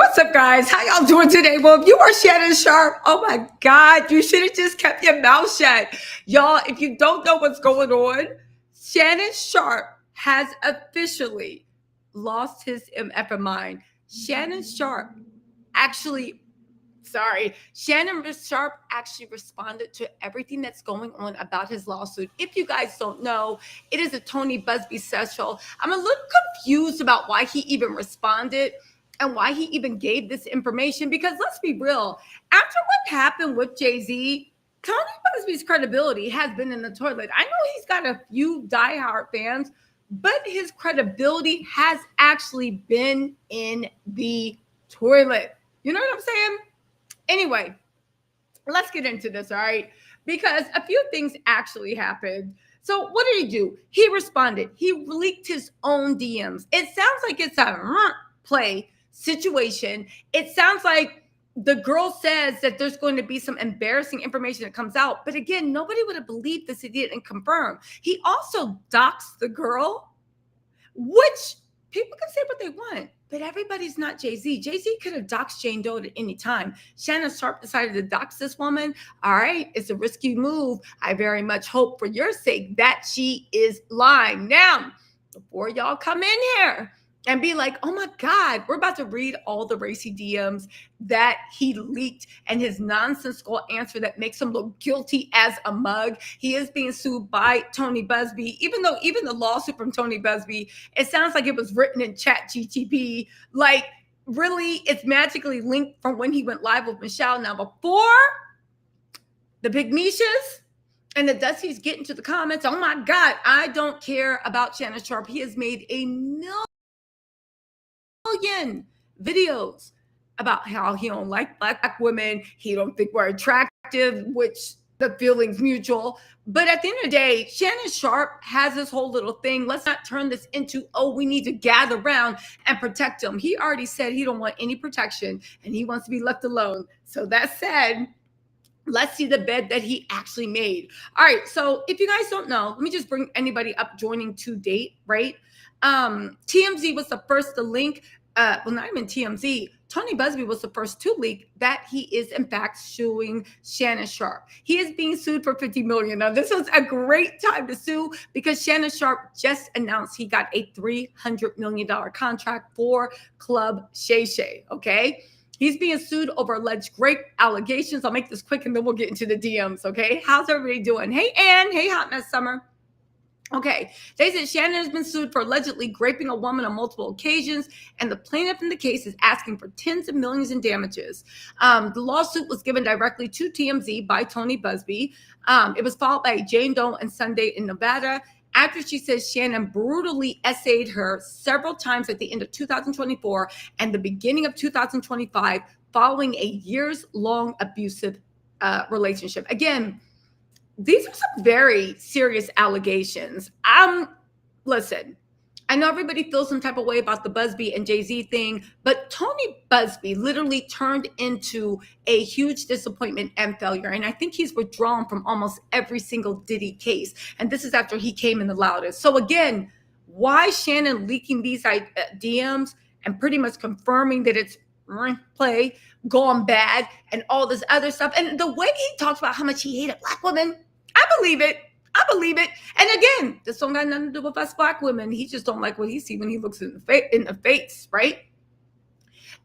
what's up, guys? How y'all doing today? Well, if you are Shannon Sharpe, oh my God, you should have just kept your mouth shut. Y'all, if you don't know what's going on, Shannon Sharpe has officially lost his MF mind. Shannon Sharpe actually Shannon Sharpe actually responded to everything that's going on about his lawsuit. If you guys don't know, it is a Tony Buzzbee special. I'm a little confused about why he even responded and why he even gave this information, because let's be real, after what happened with Jay-Z, Tony Buzzbee's credibility has been in the toilet. I know he's got a few diehard fans, but his credibility has actually been in the toilet. You know what I'm saying? Anyway, let's get into this, all right? Because a few things actually happened. So what did he do? He responded. He leaked his own DMs. It sounds like it's a play situation. It sounds like the girl says that there's going to be some embarrassing information that comes out. But again, nobody would have believed this if he didn't confirm. He also doxed the girl, which people can say what they want, but everybody's not Jay-Z. Jay-Z could have doxed Jane Doe at any time. Shannon Sharpe decided to dox this woman. All right, it's a risky move. I very much hope for your sake that she is lying. Now, before y'all come in here and be like, oh my God, we're about to read all the racy DMs that he leaked and his nonsensical answer that makes him look guilty as a mug. He is being sued by Tony Buzzbee, even though even the lawsuit from Tony Buzzbee, it sounds like it was written in ChatGPT. Like, really, it's magically linked from when he went live with Michelle. Now, before the Pygmishas and the Dusty's get into the comments, oh my God, I don't care about Shannon Sharpe. He has made a million videos about how he don't like black women. He don't think we're attractive, which the feeling's mutual. But at the end of the day, Shannon Sharpe has this whole little thing. Let's not turn this into, oh, we need to gather around and protect him. He already said he don't want any protection and he wants to be left alone. So that said, let's see the bed that he actually made. All right. So if you guys don't know, let me just bring anybody up joining to date, right? TMZ was the first to link, well, not even TMZ, Tony Buzzbee was the first to leak that he is in fact suing Shannon Sharpe. He is being sued for $50 million. Now, this was a great time to sue because Shannon Sharpe just announced he got a $300 million contract for Club Shay Shay, okay? He's being sued over alleged rape allegations. I'll make this quick and then we'll get into the DMs, okay? How's everybody doing? Hey, Ann. Hey, Hot Mess Summer. Okay, they said Shannon has been sued for allegedly raping a woman on multiple occasions, and the plaintiff in the case is asking for tens of millions in damages. The lawsuit was given directly to TMZ by Tony Buzzbee. It was filed by Jane Doe and Sunday in Nevada after she says Shannon brutally essayed her several times at the end of 2024 and the beginning of 2025 following a years-long abusive relationship. Again, these are some very serious allegations. Listen, I know everybody feels some type of way about the Buzzbee and Jay-Z thing, but Tony Buzzbee literally turned into a huge disappointment and failure. And I think he's withdrawn from almost every single Diddy case. And this is after he came in the loudest. So again, why Shannon leaking these DMs and pretty much confirming that it's play gone bad and all this other stuff, and the way he talks about how much he hated black women, I believe it. And again, this don't got nothing to do with us black women. He just don't like what he see when he looks in the face, right?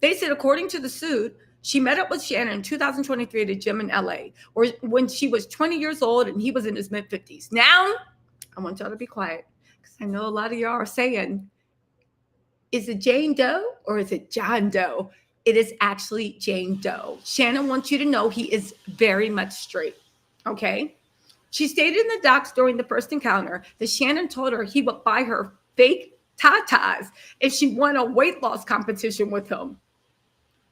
They said, according to the suit, she met up with Shannon in 2023 at a gym in LA, or when she was 20 years old and he was in his mid-50s. Now, I want y'all to be quiet because I know a lot of y'all are saying, is it Jane Doe or is it John Doe? It is actually Jane Doe. Shannon wants you to know he is very much straight, okay? She stated in the docs during the first encounter that Shannon told her he would buy her fake tatas if she won a weight loss competition with him.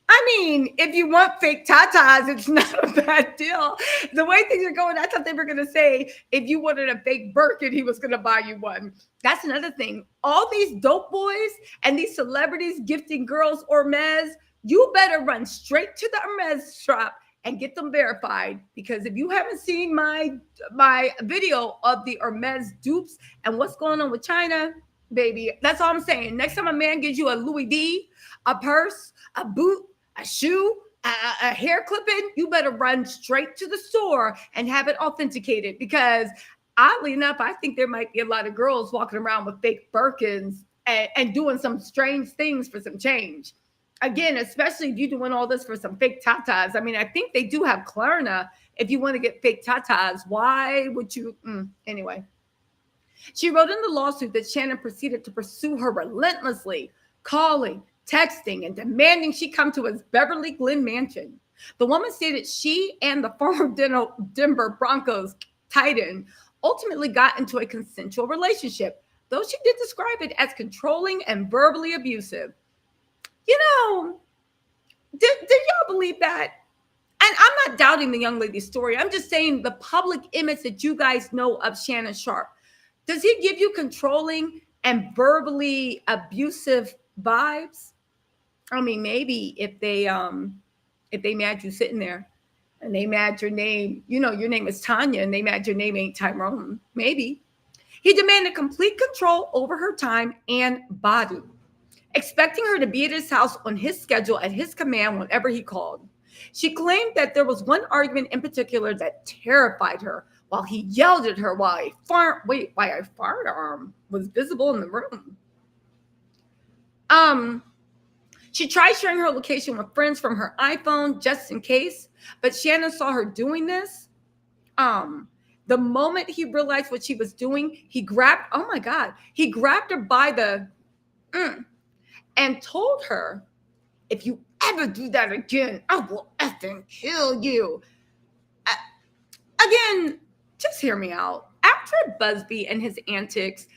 I mean, if you want fake tatas, it's not a bad deal. The way things are going, I thought they were going to say if you wanted a fake Birkin, he was going to buy you one. That's another thing. All these dope boys and these celebrities gifting girls Hermes, you better run straight to the Hermes shop and get them verified, because if you haven't seen my video of the Hermes dupes and what's going on with China, baby. That's all I'm saying. Next time a man gives you a Louis V, a purse, a boot, a shoe, a hair clipping, you better run straight to the store and have it authenticated, because oddly enough, I think there might be a lot of girls walking around with fake Birkins and doing some strange things for some change. Again, especially if you're doing all this for some fake tatas. I mean, I think they do have Klarna if you want to get fake tatas. Why would you? Anyway. She wrote in the lawsuit that Shannon proceeded to pursue her relentlessly, calling, texting, and demanding she come to his Beverly Glen mansion. The woman stated she and the former Denver Broncos tight end ultimately got into a consensual relationship, though she did describe it as controlling and verbally abusive. You know, did y'all believe that? And I'm not doubting the young lady's story. I'm just saying the public image that you guys know of Shannon Sharpe. Does he give you controlling and verbally abusive vibes? I mean, maybe if they mad you sitting there and they mad your name, your name is Tanya, and they mad your name ain't Tyrone. Maybe. He demanded complete control over her time and body, expecting her to be at his house on his schedule at his command whenever he called. She claimed that there was one argument in particular that terrified her, while he yelled at her while a firearm was visible in the room. She tried sharing her location with friends from her iPhone just in case, but Shannon saw her doing this. The moment he realized what she was doing, he grabbed her by the and told her, "If you ever do that again, I will effing kill you." Again, just hear me out. After Buzzbee and his antics,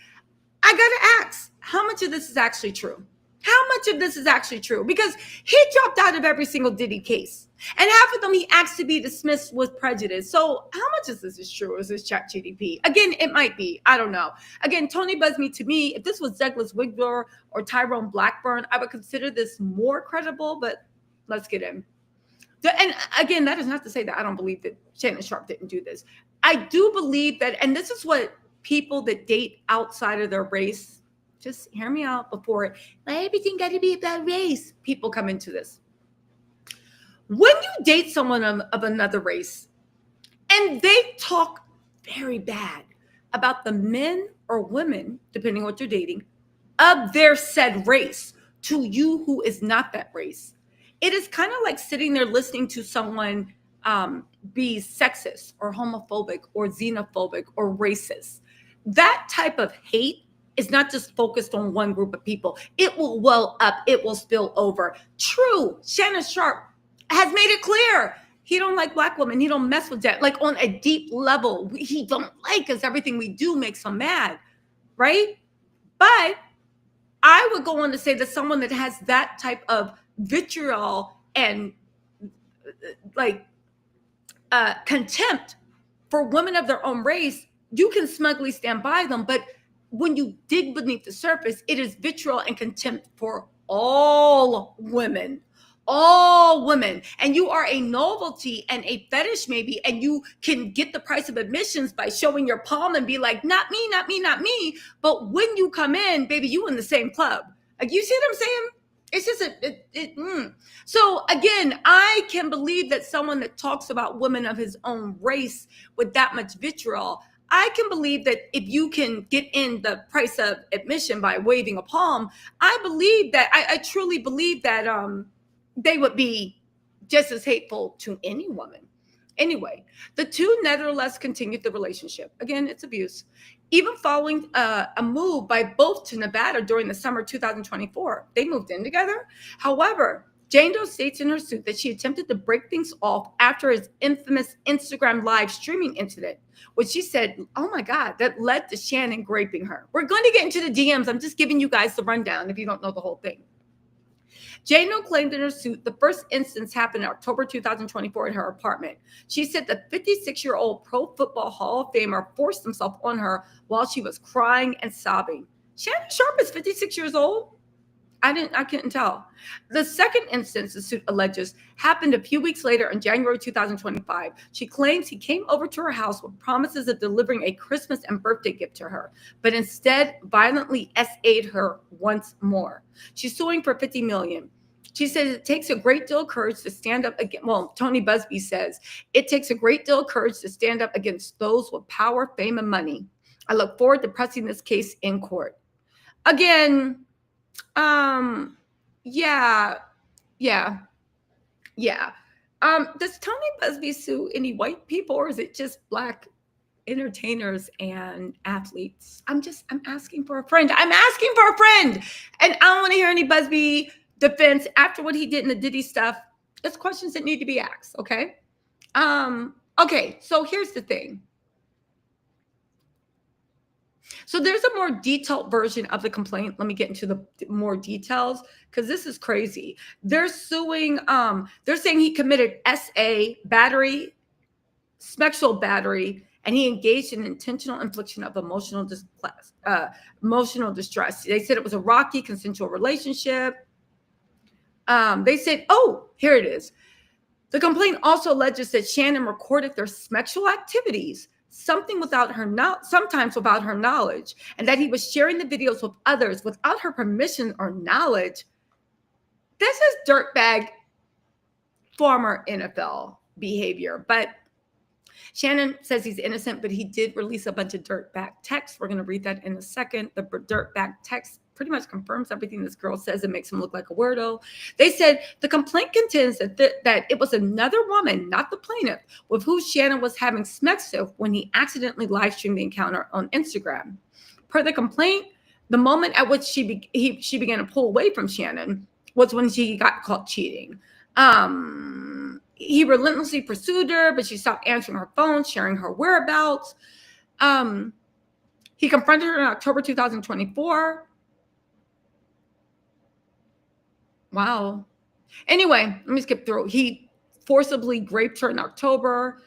I gotta ask, how much of this is actually true? How much of this is actually true? Because he dropped out of every single Diddy case. And half of them he asked to be dismissed with prejudice. So how much of this is true? Is this chat GDP? Again, it might be. I don't know. Again, Tony Buzzbee, to me, if this was Douglas Wigler or Tyrone Blackburn, I would consider this more credible, but let's get in. And again, that is not to say that I don't believe that Shannon Sharpe didn't do this. I do believe that, and this is what people that date outside of their race, just hear me out before everything got to be about race. People come into this. When you date someone of another race and they talk very bad about the men or women, depending on what you're dating, of their said race to you who is not that race, it is kind of like sitting there listening to someone be sexist or homophobic or xenophobic or racist. That type of hate is not just focused on one group of people. It will well up. It will spill over. True, Shannon Sharpe has made it clear he don't like black women. He don't mess with that. Like on a deep level, he don't like us. Everything we do makes him mad, right? But I would go on to say that someone that has that type of vitriol and contempt for women of their own race, you can smugly stand by them. But when you dig beneath the surface, it is vitriol and contempt for all women. All women. And you are a novelty and a fetish maybe, and you can get the price of admissions by showing your palm and be like, not me, not me, not me. But when you come in, baby, you in the same club. Like, you see what I'm saying? It's just So again, I can believe that someone that talks about women of his own race with that much vitriol, I can believe that if you can get in the price of admission by waving a palm, I believe that, I truly believe that they would be just as hateful to any woman. Anyway, the two nevertheless continued the relationship. Again, it's abuse. Even following a move by both to Nevada during the summer 2024. They moved in together. However, Jane Doe states in her suit that she attempted to break things off after his infamous Instagram live streaming incident, which she said, oh my God, that led to Shannon raping her. We're going to get into the DMs. I'm just giving you guys the rundown if you don't know the whole thing. Jane Doe claimed in her suit the first instance happened in October 2024 in her apartment. She said the 56-year-old Pro Football Hall of Famer forced himself on her while she was crying and sobbing. Shannon Sharpe is 56 years old. I couldn't tell. The second instance the suit alleges happened a few weeks later in January 2025. She claims he came over to her house with promises of delivering a Christmas and birthday gift to her, but instead violently SA'd her once more. She's suing for $50 million. She says it takes a great deal of courage to stand up against, well, Tony Buzzbee says, it takes a great deal of courage to stand up against those with power, fame, and money. I look forward to pressing this case in court. Again, yeah, yeah, yeah. Does Tony Busby sue any white people, or is it just black entertainers and athletes? I'm asking for a friend. I'm asking for a friend. And I don't want to hear any Busby defense after what he did in the Diddy stuff. It's questions that need to be asked, okay? Okay, so here's the thing. So there's a more detailed version of the complaint. Let me get into the more details because this is crazy. They're suing, they're saying he committed SA, battery, sexual battery, and he engaged in intentional infliction of emotional distress. They said it was a rocky consensual relationship. They said, oh, here it is. The complaint also alleges that Shannon recorded their sexual activities, sometimes without her knowledge, and that he was sharing the videos with others without her permission or knowledge. This is dirtbag former NFL behavior. But Shannon says he's innocent, but he did release a bunch of dirtbag texts. We're going to read that in a second. The dirtbag text pretty much confirms everything this girl says and makes him look like a weirdo. They said the complaint contends that it was another woman, not the plaintiff, with who Shannon was having sex with when he accidentally live streamed the encounter on Instagram. Per the complaint, the moment at which she began to pull away from Shannon was when she got caught cheating. He relentlessly pursued her, but she stopped answering her phone, sharing her whereabouts. He confronted her in October 2024. Wow. Anyway, let me skip through. He forcibly raped her in October.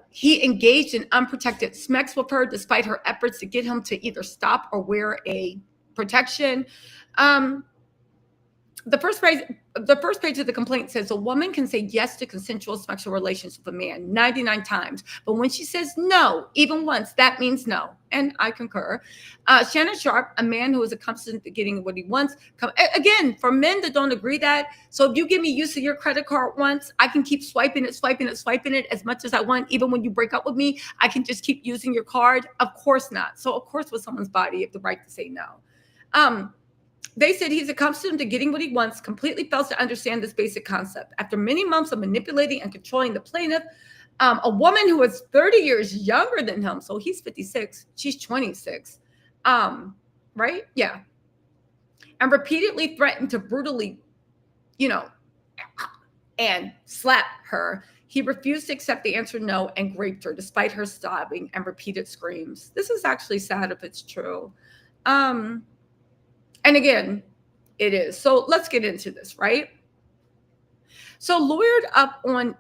He engaged in unprotected sex with her despite her efforts to get him to either stop or wear a protection. The first page of the complaint says a woman can say yes to consensual sexual relations with a man 99 times. But when she says no, even once, that means no. And I concur. Shannon Sharpe, a man who is accustomed to getting what he wants. Again, for men that don't agree that. So if you give me use of your credit card once, I can keep swiping it as much as I want. Even when you break up with me, I can just keep using your card. Of course not. So of course with someone's body, you have the right to say no. They said he's accustomed to getting what he wants, completely fails to understand this basic concept. After many months of manipulating and controlling the plaintiff, a woman who is 30 years younger than him, so he's 56, she's 26, right? Yeah. And repeatedly threatened to brutally, and slap her. He refused to accept the answer no and raped her despite her sobbing and repeated screams. This is actually sad if it's true. And again, it is. So let's get into this, right? So Lawyered Up on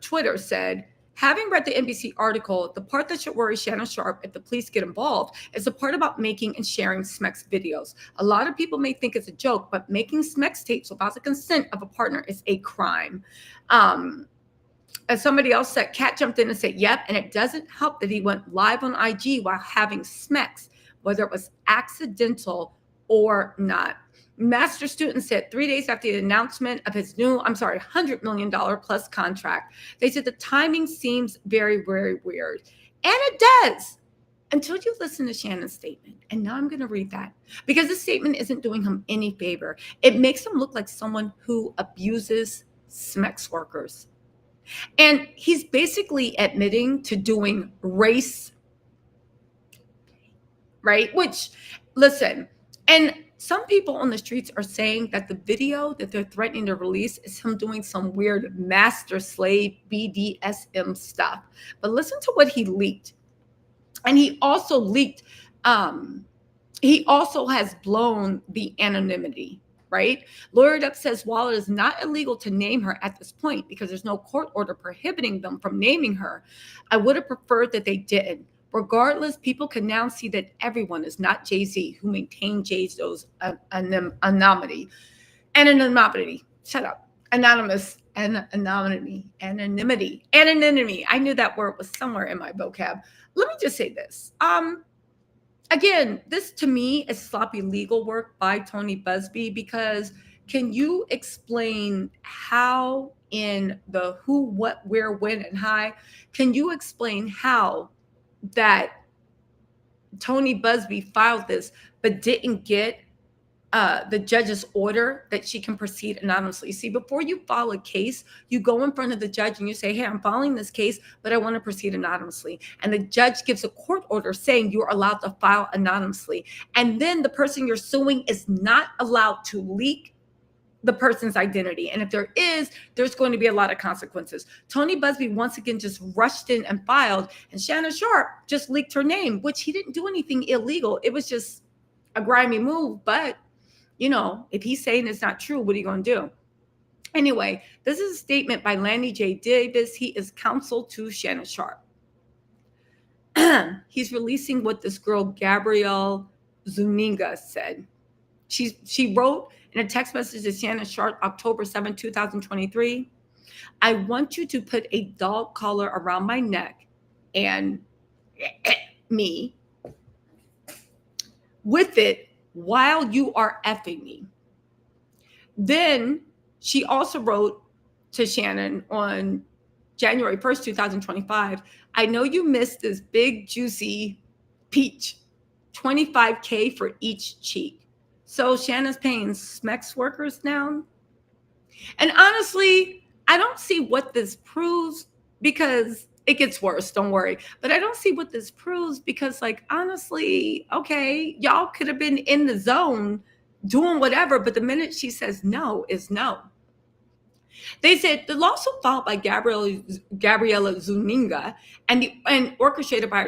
Twitter said, having read the NBC article, the part that should worry Shannon Sharpe if the police get involved is the part about making and sharing SMEX videos. A lot of people may think it's a joke, but making SMEX tapes without the consent of a partner is a crime. As somebody else said, Kat jumped in and said, yep, and it doesn't help that he went live on IG while having SMEX, whether it was accidental or not. Master student said 3 days after the announcement of his new, $100 million plus contract, they said the timing seems very, very weird. And it does, until you listen to Shannon's statement. And now I'm going to read that because this statement isn't doing him any favor. It makes him look like someone who abuses SMEX workers. And he's basically admitting to doing race, right? Which, listen, and some people on the streets are saying that the video that they're threatening to release is him doing some weird master slave BDSM stuff. But listen to what he leaked. And he also leaked, he also has blown the anonymity, right? Lawyered Up says, while it is not illegal to name her at this point because there's no court order prohibiting them from naming her, I would have preferred that they didn't. Regardless, people can now see that everyone is not Jay-Z, who maintained Jay-Z's anonymity. Shut up. Anonymity. I knew that word was somewhere in my vocab. Let me just say this. Again, this to me is sloppy legal work by Tony Buzzbee, because can you explain how in the who, what, where, when, and how, can you explain how that Tony Buzzbee filed this but didn't get the judge's order that she can proceed anonymously? See, before you file a case, you go in front of the judge and you say, hey, I'm filing this case, but I want to proceed anonymously. And the judge gives a court order saying you are allowed to file anonymously. And then the person you're suing is not allowed to leak the person's identity. And if there is, there's going to be a lot of consequences. Tony Buzzbee once again just rushed in and filed, and Shannon Sharpe just leaked her name, which he didn't do anything illegal. It was just a grimy move, but you know, if he's saying it's not true, what are you going to do? Anyway, this is a statement by Lanny J. Davis. He is counsel to Shannon Sharpe. He's releasing what this girl, Gabrielle Zuniga, said. She wrote in a text message to Shannon Sharpe, October 7, 2023, I want you to put a dog collar around my neck and me with it while you are effing me. Then she also wrote to Shannon on January 1st, 2025, I know you missed this big, juicy peach, $25K for each cheek. So Shannon's paying Smex workers now. And honestly, I don't see what this proves, because it gets worse, don't worry. But I don't see what this proves, because, like, honestly, okay, y'all could have been in the zone doing whatever, but the minute she says no is no. They said the lawsuit filed by Gabriella Zuniga and orchestrated by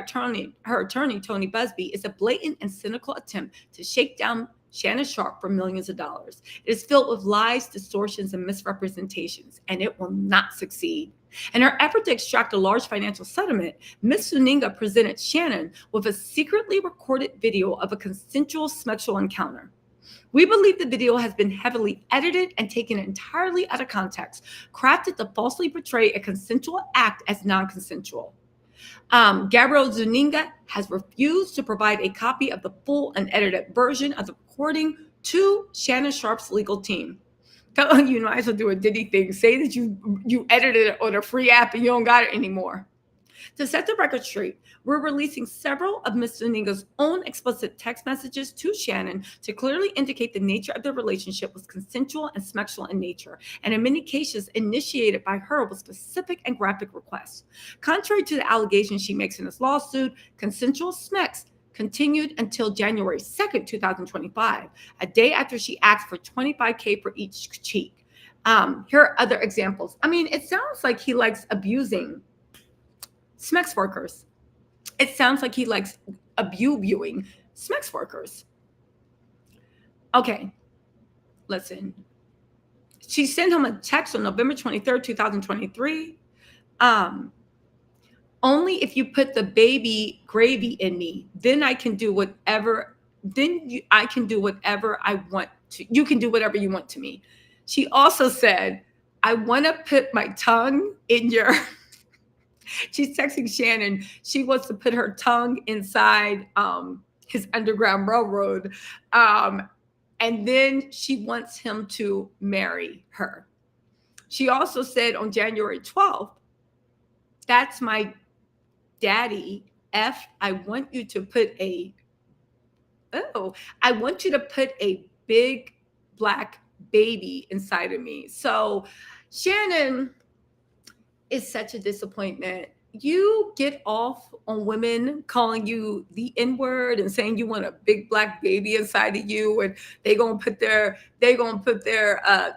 her attorney, Tony Buzzbee, is a blatant and cynical attempt to shake down Shannon Sharpe for millions of dollars. It is filled with lies, distortions, and misrepresentations, and it will not succeed. In her effort to extract a large financial settlement, Ms. Zuniga presented Shannon with a secretly recorded video of a consensual sexual encounter. We believe the video has been heavily edited and taken entirely out of context, crafted to falsely portray a consensual act as non-consensual. Gabrielle Zuniga has refused to provide a copy of the full unedited version of the recording to Shannon Sharpe's legal team. You might as well do a Diddy thing. Say that you edited it on a free app and you don't got it anymore. To set the record straight, we're releasing several of Ms. Zuniga's own explicit text messages to Shannon to clearly indicate the nature of their relationship was consensual and sexual in nature, and in many cases initiated by her with specific and graphic requests. Contrary to the allegations she makes in this lawsuit, consensual sex continued until January 2nd, 2025, a day after she asked for $25K for each cheek. Here are other examples. I mean, it sounds like he likes abusing sex workers. It sounds like he likes abusing sex workers. Okay, listen. She sent him a text on November 23rd, 2023. Only if you put the baby gravy in me, then I can do whatever. I can do whatever I want to. You can do whatever you want to me. She also said, I want to put my tongue in your... She's texting Shannon. She wants to put her tongue inside his Underground Railroad. And then she wants him to marry her. She also said on January 12th, that's my daddy. I want you to put a big black baby inside of me. So Shannon is such a disappointment. You get off on women calling you the N-word and saying you want a big black baby inside of you, and they gonna put their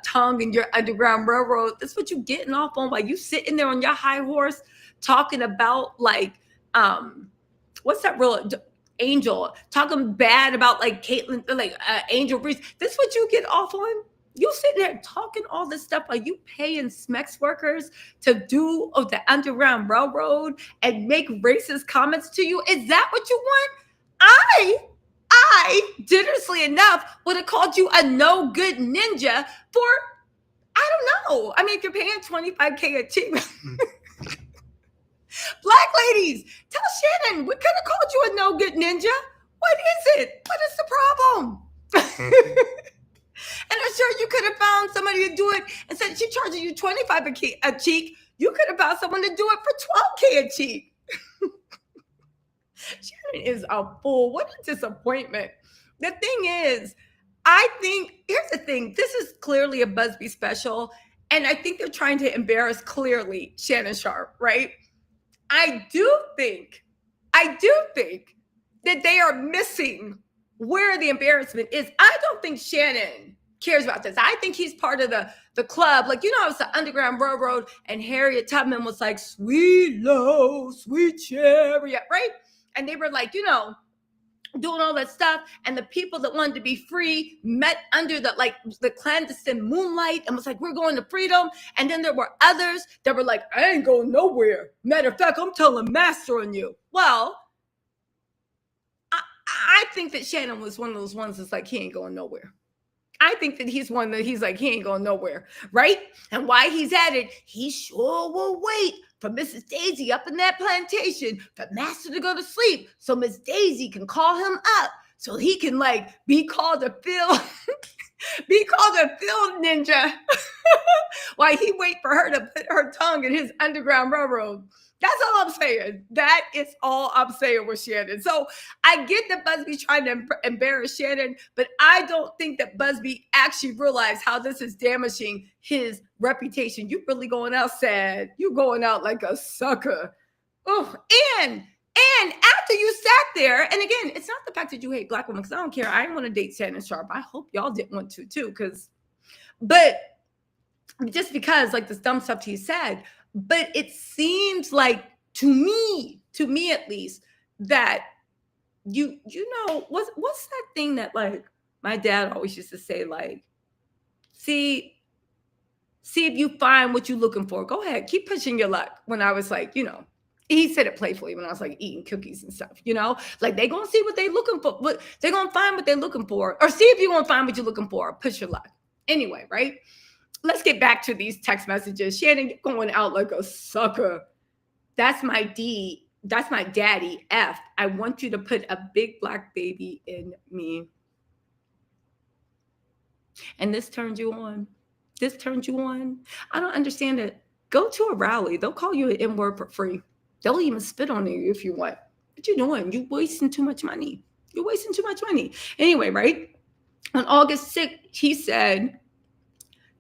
tongue in your Underground Railroad. That's what you getting off on while you sitting there on your high horse talking about like what's that real Angel, talking bad about like Caitlyn, like Angel Reese. That's what you get off on. You sitting there talking all this stuff. Are you paying Smex workers to do the Underground Railroad and make racist comments to you? Is that what you want? I, generously enough, would have called you a no good ninja for, I don't know. I mean, if you're paying $25K a cheap. Black ladies, tell Shannon, we could have called you a no good ninja. What is it? What is the problem? And I'm sure you could have found somebody to do it and said she charging you $25 a cheek. You could have found someone to do it for $12K a cheek. Shannon is a fool. What a disappointment. The thing is, I think, here's the thing. This is clearly a Buzzbee special. And I think they're trying to embarrass clearly Shannon Sharpe, right? I do think that they are missing where the embarrassment is. I don't think Shannon cares about this. I think he's part of the club. Like, you know, it was the Underground Railroad and Harriet Tubman was like, sweet low, sweet chariot, right? And they were like, you know, doing all that stuff. And the people that wanted to be free met under the clandestine moonlight and was like, we're going to freedom. And then there were others that were like, I ain't going nowhere. Matter of fact, I'm telling master on you. Well, I think that Shannon was one of those ones that's like, he ain't going nowhere. I think that he's one that he's like, he ain't going nowhere, right? And while he's at it, he sure will wait for Mrs. Daisy up in that plantation for Master to go to sleep so Miss Daisy can call him up so he can like be called a field ninja while he wait for her to put her tongue in his Underground Railroad. That's all I'm saying. That is all I'm saying with Shannon. So I get that Buzzbee trying to embarrass Shannon, but I don't think that Buzzbee actually realized how this is damaging his reputation. You really going out sad. You going out like a sucker. Oh, and after you sat there, and again, it's not the fact that you hate Black women, because I don't care. I didn't want to date Shannon Sharpe. I hope y'all didn't want to too, but just because like this dumb stuff he said. But it seems like to me at least, that you know, what's that thing that like my dad always used to say, like, see if you find what you're looking for. Go ahead, keep pushing your luck. When I was like, you know, he said it playfully when I was like eating cookies and stuff, you know, like they gonna see what they looking for, but they're gonna find what they're looking for, or see if you gonna find what you're looking for. Push your luck. Anyway, right? Let's get back to these text messages. Shannon, you're going out like a sucker. That's my D. That's my daddy, F. I want you to put a big black baby in me. And this turned you on. This turned you on. I don't understand it. Go to a rally. They'll call you an N-word for free. They'll even spit on you if you want. What you doing? You wasting too much money. You're wasting too much money. Anyway, right? On August 6th, he said,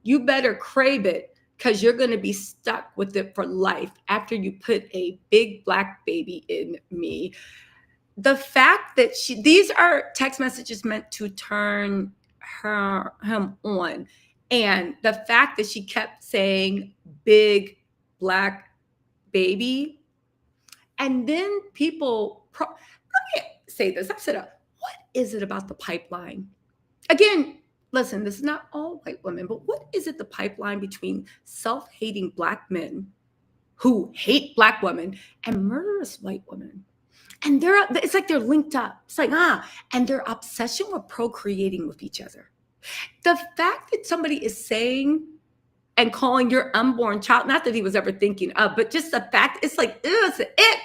you better crave it because you're going to be stuck with it for life after you put a big black baby in me. The fact that these are text messages meant to turn him on. And the fact that she kept saying big black baby. And then people, let me say this. I've said, what is it about the pipeline? Again, listen, this is not all white women, but what is it, the pipeline between self-hating black men who hate black women and murderous white women? And it's like they're linked up. It's like, and their obsession with procreating with each other. The fact that somebody is saying and calling your unborn child, not that he was ever thinking of, but just the fact, it's like, it's an ick.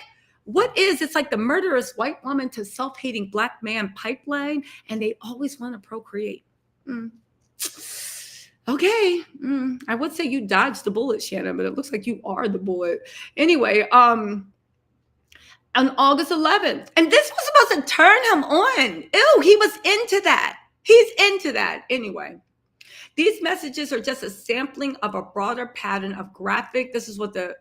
What is, it's like the murderous white woman to self-hating black man pipeline, and they always want to procreate. Okay. I would say you dodged the bullet, Shannon, but it looks like you are the bullet. Anyway, on August 11th, and this was supposed to turn him on. Ew, he was into that. He's into that. Anyway, these messages are just a sampling of a broader pattern of graphic. This is what the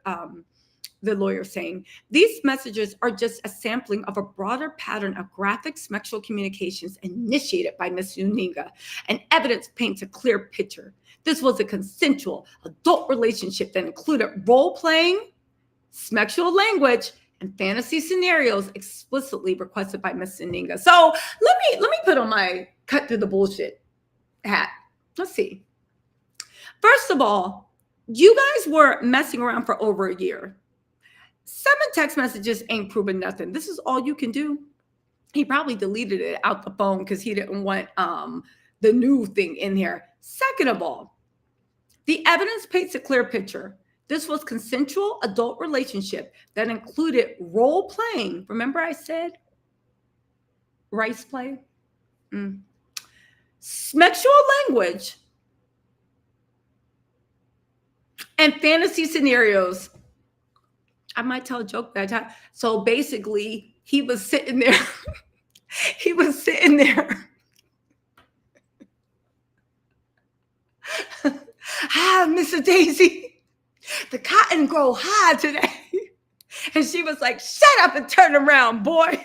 lawyer saying. These messages are just a sampling of a broader pattern of graphic sexual communications initiated by Ms. Uninga, and evidence paints a clear picture. This was a consensual adult relationship that included role-playing, sexual language, and fantasy scenarios explicitly requested by Ms. Uninga. So let me put on my cut through the bullshit hat. Let's see. First of all, you guys were messing around for over a year. 7 text messages ain't proving nothing. This is all you can do. He probably deleted it out the phone because he didn't want the new thing in here. Second of all, the evidence paints a clear picture. This was consensual adult relationship that included role playing. Remember I said rice play? Sexual language and fantasy scenarios. I might tell a joke that time. So basically, he was sitting there. He was sitting there. Hi, Mr. Daisy. The cotton grow high today. And she was like, shut up and turn around, boy.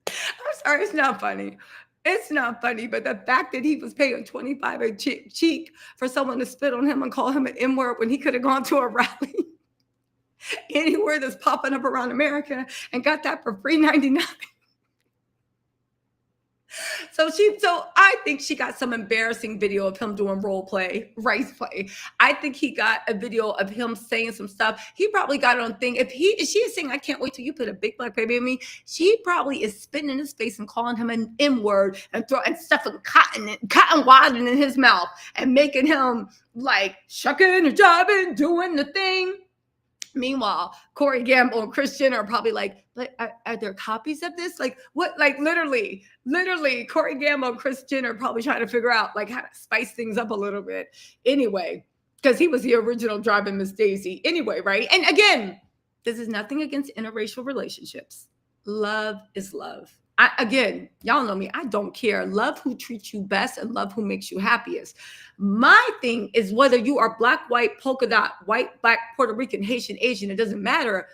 I'm sorry, it's not funny. It's not funny, but the fact that he was paying $25 a cheek for someone to spit on him and call him an N-word when he could have gone to a rally anywhere that's popping up around America and got that for free 99. So I think she got some embarrassing video of him doing role play, rice play. I think he got a video of him saying some stuff. He probably got it on thing. If she is saying, I can't wait till you put a big black baby in me, she probably is spitting in his face and calling him an M-word and stuffing cotton wadding in his mouth and making him like shucking and jiving, doing the thing. Meanwhile, Corey Gamble and Kris Jenner are probably like are there copies of this? Like what? Like literally, Corey Gamble and Kris Jenner are probably trying to figure out like how to spice things up a little bit. Anyway, because he was the original driving Miss Daisy. Anyway, right? And again, this is nothing against interracial relationships. Love is love. Again, y'all know me. I don't care. Love who treats you best and love who makes you happiest. My thing is whether you are black, white, polka dot, white, black, Puerto Rican, Haitian, Asian, it doesn't matter.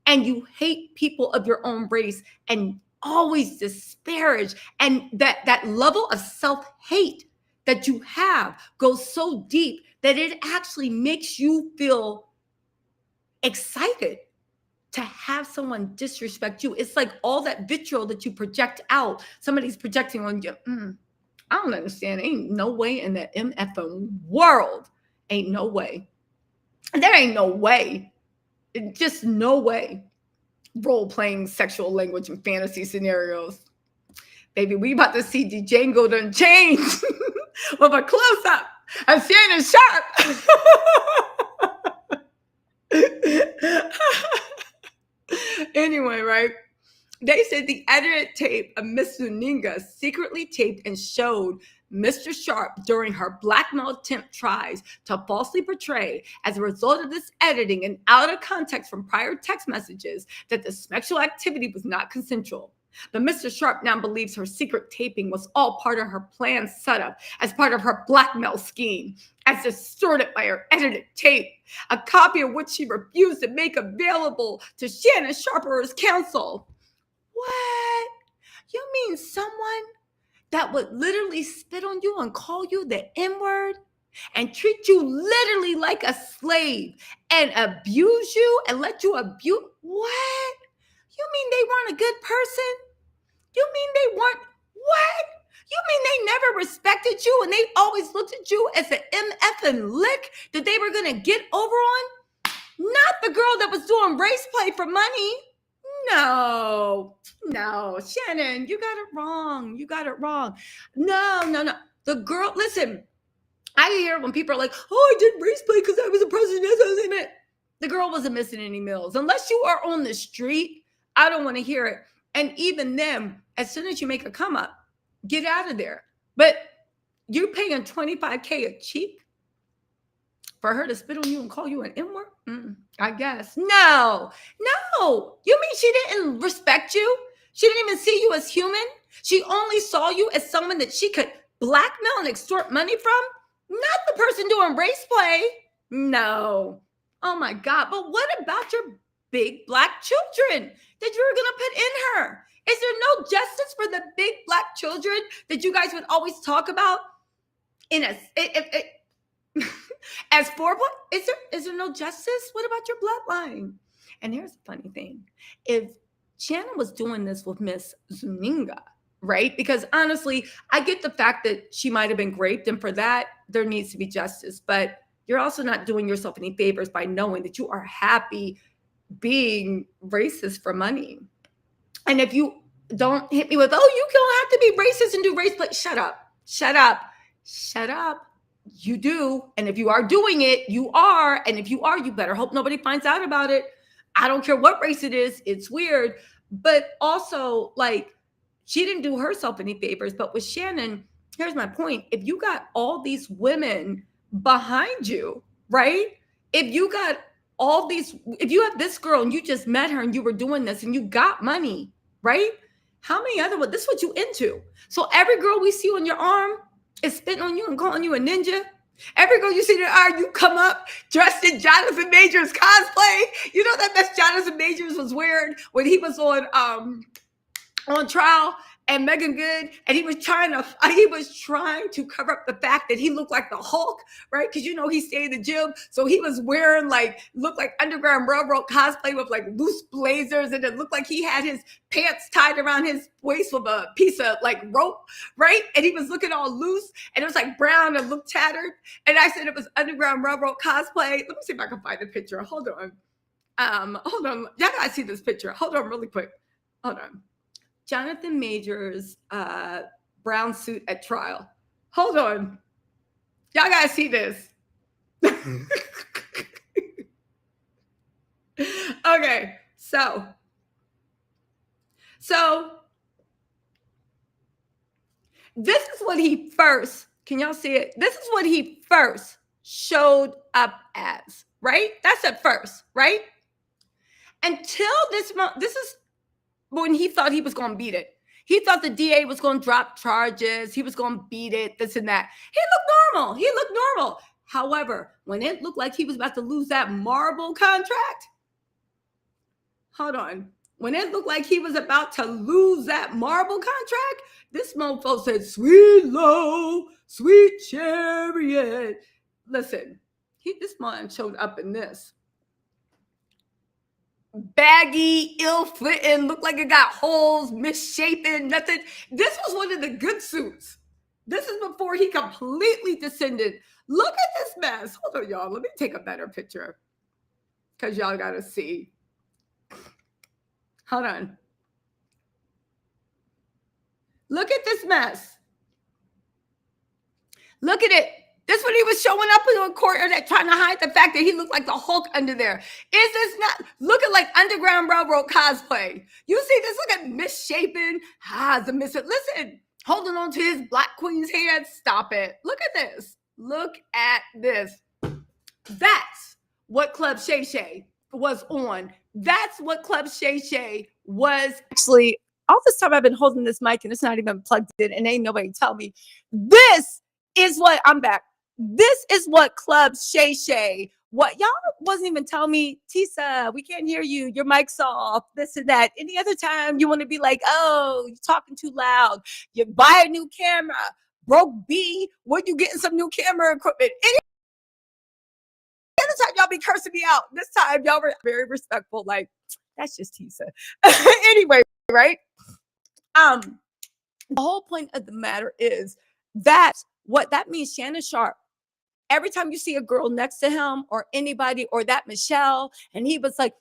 And you hate people of your own race and always disparage. And that level of self-hate that you have goes so deep that it actually makes you feel excited to have someone disrespect you. It's like all that vitriol that you project out, somebody's projecting on you. I don't understand. Ain't no way in the MFing world. Ain't no way. There ain't no way. Just no way. Role-playing sexual language and fantasy scenarios. Baby, we about to see Django done change with a close-up of Shannon Sharpe. Anyway, right? They said the edited tape of Miss Zuniga secretly taped and showed Mr. Sharpe during her blackmail attempt tries to falsely portray, as a result of this editing and out of context from prior text messages, that the sexual activity was not consensual. But Mr. Sharpe now believes her secret taping was all part of her planned setup as part of her blackmail scheme, as distorted by her edited tape, a copy of which she refused to make available to Shannon Sharpe's counsel. What? You mean someone that would literally spit on you and call you the N-word and treat you literally like a slave and abuse you and let you abuse? What? You mean they weren't a good person? You mean they weren't? What? You mean they never respected you and they always looked at you as an MFing lick that they were going to get over on? Not the girl that was doing race play for money. No, Shannon, you got it wrong. No. The girl, listen, I hear when people are like, oh, I did race play because I was a president. The girl wasn't missing any meals. Unless you are on the street, I don't want to hear it. And even then, as soon as you make a come up, get out of there. But you're paying $25K a cheek for her to spit on you and call you an N-word? I guess. No. You mean she didn't respect you? She didn't even see you as human? She only saw you as someone that she could blackmail and extort money from? Not the person doing race play. No. Oh my God. But what about your big black children that you were going to put in her? Is there no justice for the big black children that you guys would always talk about? As foreplay, is there no justice? What about your bloodline? And here's the funny thing. If Shannon was doing this with Miss Zuniga, right? Because honestly, I get the fact that she might have been raped, and for that, there needs to be justice. But you're also not doing yourself any favors by knowing that you are happy being racist for money. And if you don't hit me with, oh, you don't have to be racist and do race play, shut up, shut up, shut up. You do. And if you are doing it, you are. And if you are, you better hope nobody finds out about it. I don't care what race it is. It's weird. But also, like, she didn't do herself any favors. But with Shannon, here's my point. If you got all these women behind you, right? If you got all these, if you have this girl and you just met her and you were doing this and you got money, right? How many other, this is what you into. So every girl we see on your arm is spitting on you and calling you a ninja. Every girl you see in your arm, you come up dressed in Jonathan Majors cosplay. You know that mess Jonathan Majors was wearing when he was on trial and Megan Good, and he was trying to cover up the fact that he looked like the Hulk, right? Because you know he stayed in the gym, so he was wearing looked like Underground Railroad cosplay with like loose blazers, and it looked like he had his pants tied around his waist with a piece of like rope, right? And he was looking all loose, and it was like brown and looked tattered. And I said it was Underground Railroad cosplay. Let me see if I can find the picture. Hold on. Y'all gotta see this picture. Hold on, really quick. Hold on. Jonathan Majors brown suit at trial. Hold on. Y'all gotta see this. Okay, so this is what he first, can y'all see it? This is what he first showed up as, right? That's at first, right? Until this month, this is when he thought he was going to beat it. He thought the DA was going to drop charges. He was going to beat it, this and that. He looked normal. However, when it looked like he was about to lose that Marvel contract, hold on. When it looked like he was about to lose that Marvel contract, this mofo said, sweet low, sweet chariot. Listen, this man showed up in this. Baggy, ill-fitting, looked like it got holes, misshapen, nothing. This was one of the good suits. This is before he completely descended. Look at this mess. Hold on, y'all. Let me take a better picture because y'all got to see. Hold on. Look at this mess. Look at it. This when he was showing up in a court trying to hide the fact that he looked like the Hulk under there. Is this not looking like Underground Railroad cosplay? You see this? Look at misshapen. The misfit. Listen, holding on to his Black Queen's hand. Stop it. Look at this. Look at this. That's what Club Shay Shay was on. That's what Club Shay Shay was. Actually, all this time I've been holding this mic and it's not even plugged in and ain't nobody tell me. This is what I'm back. This is what Club Shay Shay, what y'all wasn't even telling me, Tisa, we can't hear you. Your mic's off, this and that. Any other time you want to be like, oh, you're talking too loud. You buy a new camera. Broke B, when you getting some new camera equipment. Any other time y'all be cursing me out. This time y'all were very respectful. Like, that's just Tisa. Anyway, right? The whole point of the matter is that's what that means. Shannon Sharpe. Every time you see a girl next to him or anybody or that Michelle, and he was like,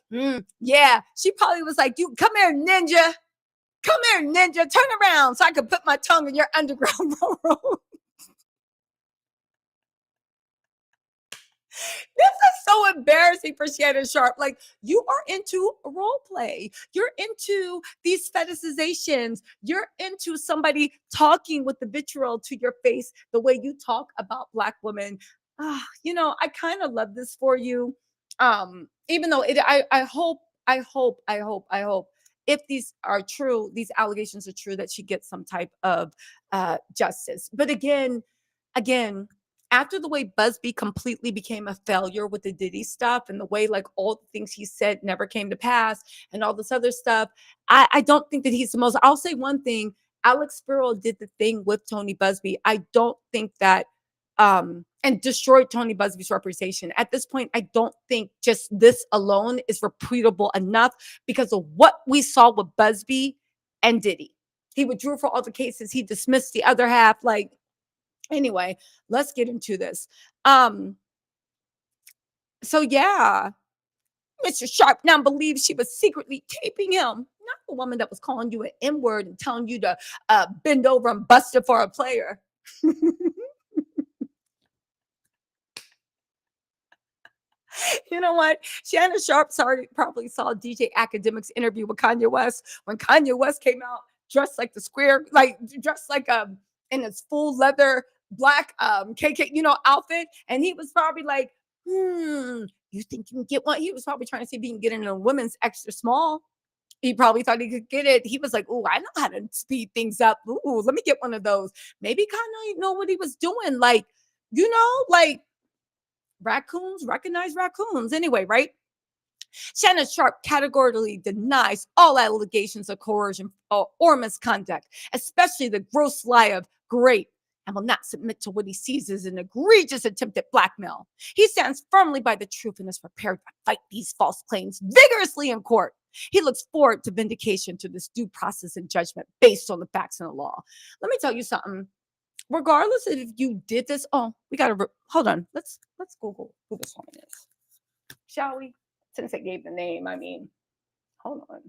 yeah, she probably was like, you come here, ninja. Come here, ninja. Turn around so I can put my tongue in your Underground Railroad. This is so embarrassing for Shannon Sharpe. Like, you are into role play. You're into these fetishizations. You're into somebody talking with the vitriol to your face the way you talk about Black women. I kind of love this for you. Even though I hope if these are true, these allegations are true, that she gets some type of justice. But again, after the way Buzzbee completely became a failure with the Diddy stuff and the way like all the things he said never came to pass and all this other stuff, I don't think that he's the most. I'll say one thing. Alex Spiro did the thing with Tony Buzzbee. I don't think that and destroyed Tony Buzzbee's reputation. At this point, I don't think just this alone is repeatable enough because of what we saw with Buzzbee and Diddy. He withdrew for all the cases. He dismissed the other half. Like, anyway, let's get into this. So yeah, Mr. Sharp now believes she was secretly taping him. Not the woman that was calling you an N-word and telling you to bend over and bust it for a player. You know what? Shannon Sharpe probably saw DJ Academic's interview with Kanye West when Kanye West came out dressed like the square, like dressed like in his full leather black KK, outfit. And he was probably like, you think you can get one? He was probably trying to see if he can get in a women's extra small. He probably thought he could get it. He was like, "Oh, I know how to speed things up. Ooh, let me get one of those." Maybe Kanye know what he was doing. Like, like raccoons recognize raccoons anyway, right? Shannon Sharpe categorically denies all allegations of coercion or misconduct, especially the gross lie of great, and will not submit to what he sees as an egregious attempt at blackmail. He stands firmly by the truth and is prepared to fight these false claims vigorously in court. He looks forward to vindication to this due process and judgment based on the facts and the law. Let me tell you something. Regardless of if you did this, we gotta hold on. Let's Google who this woman is, shall we? Since I gave the name, hold on.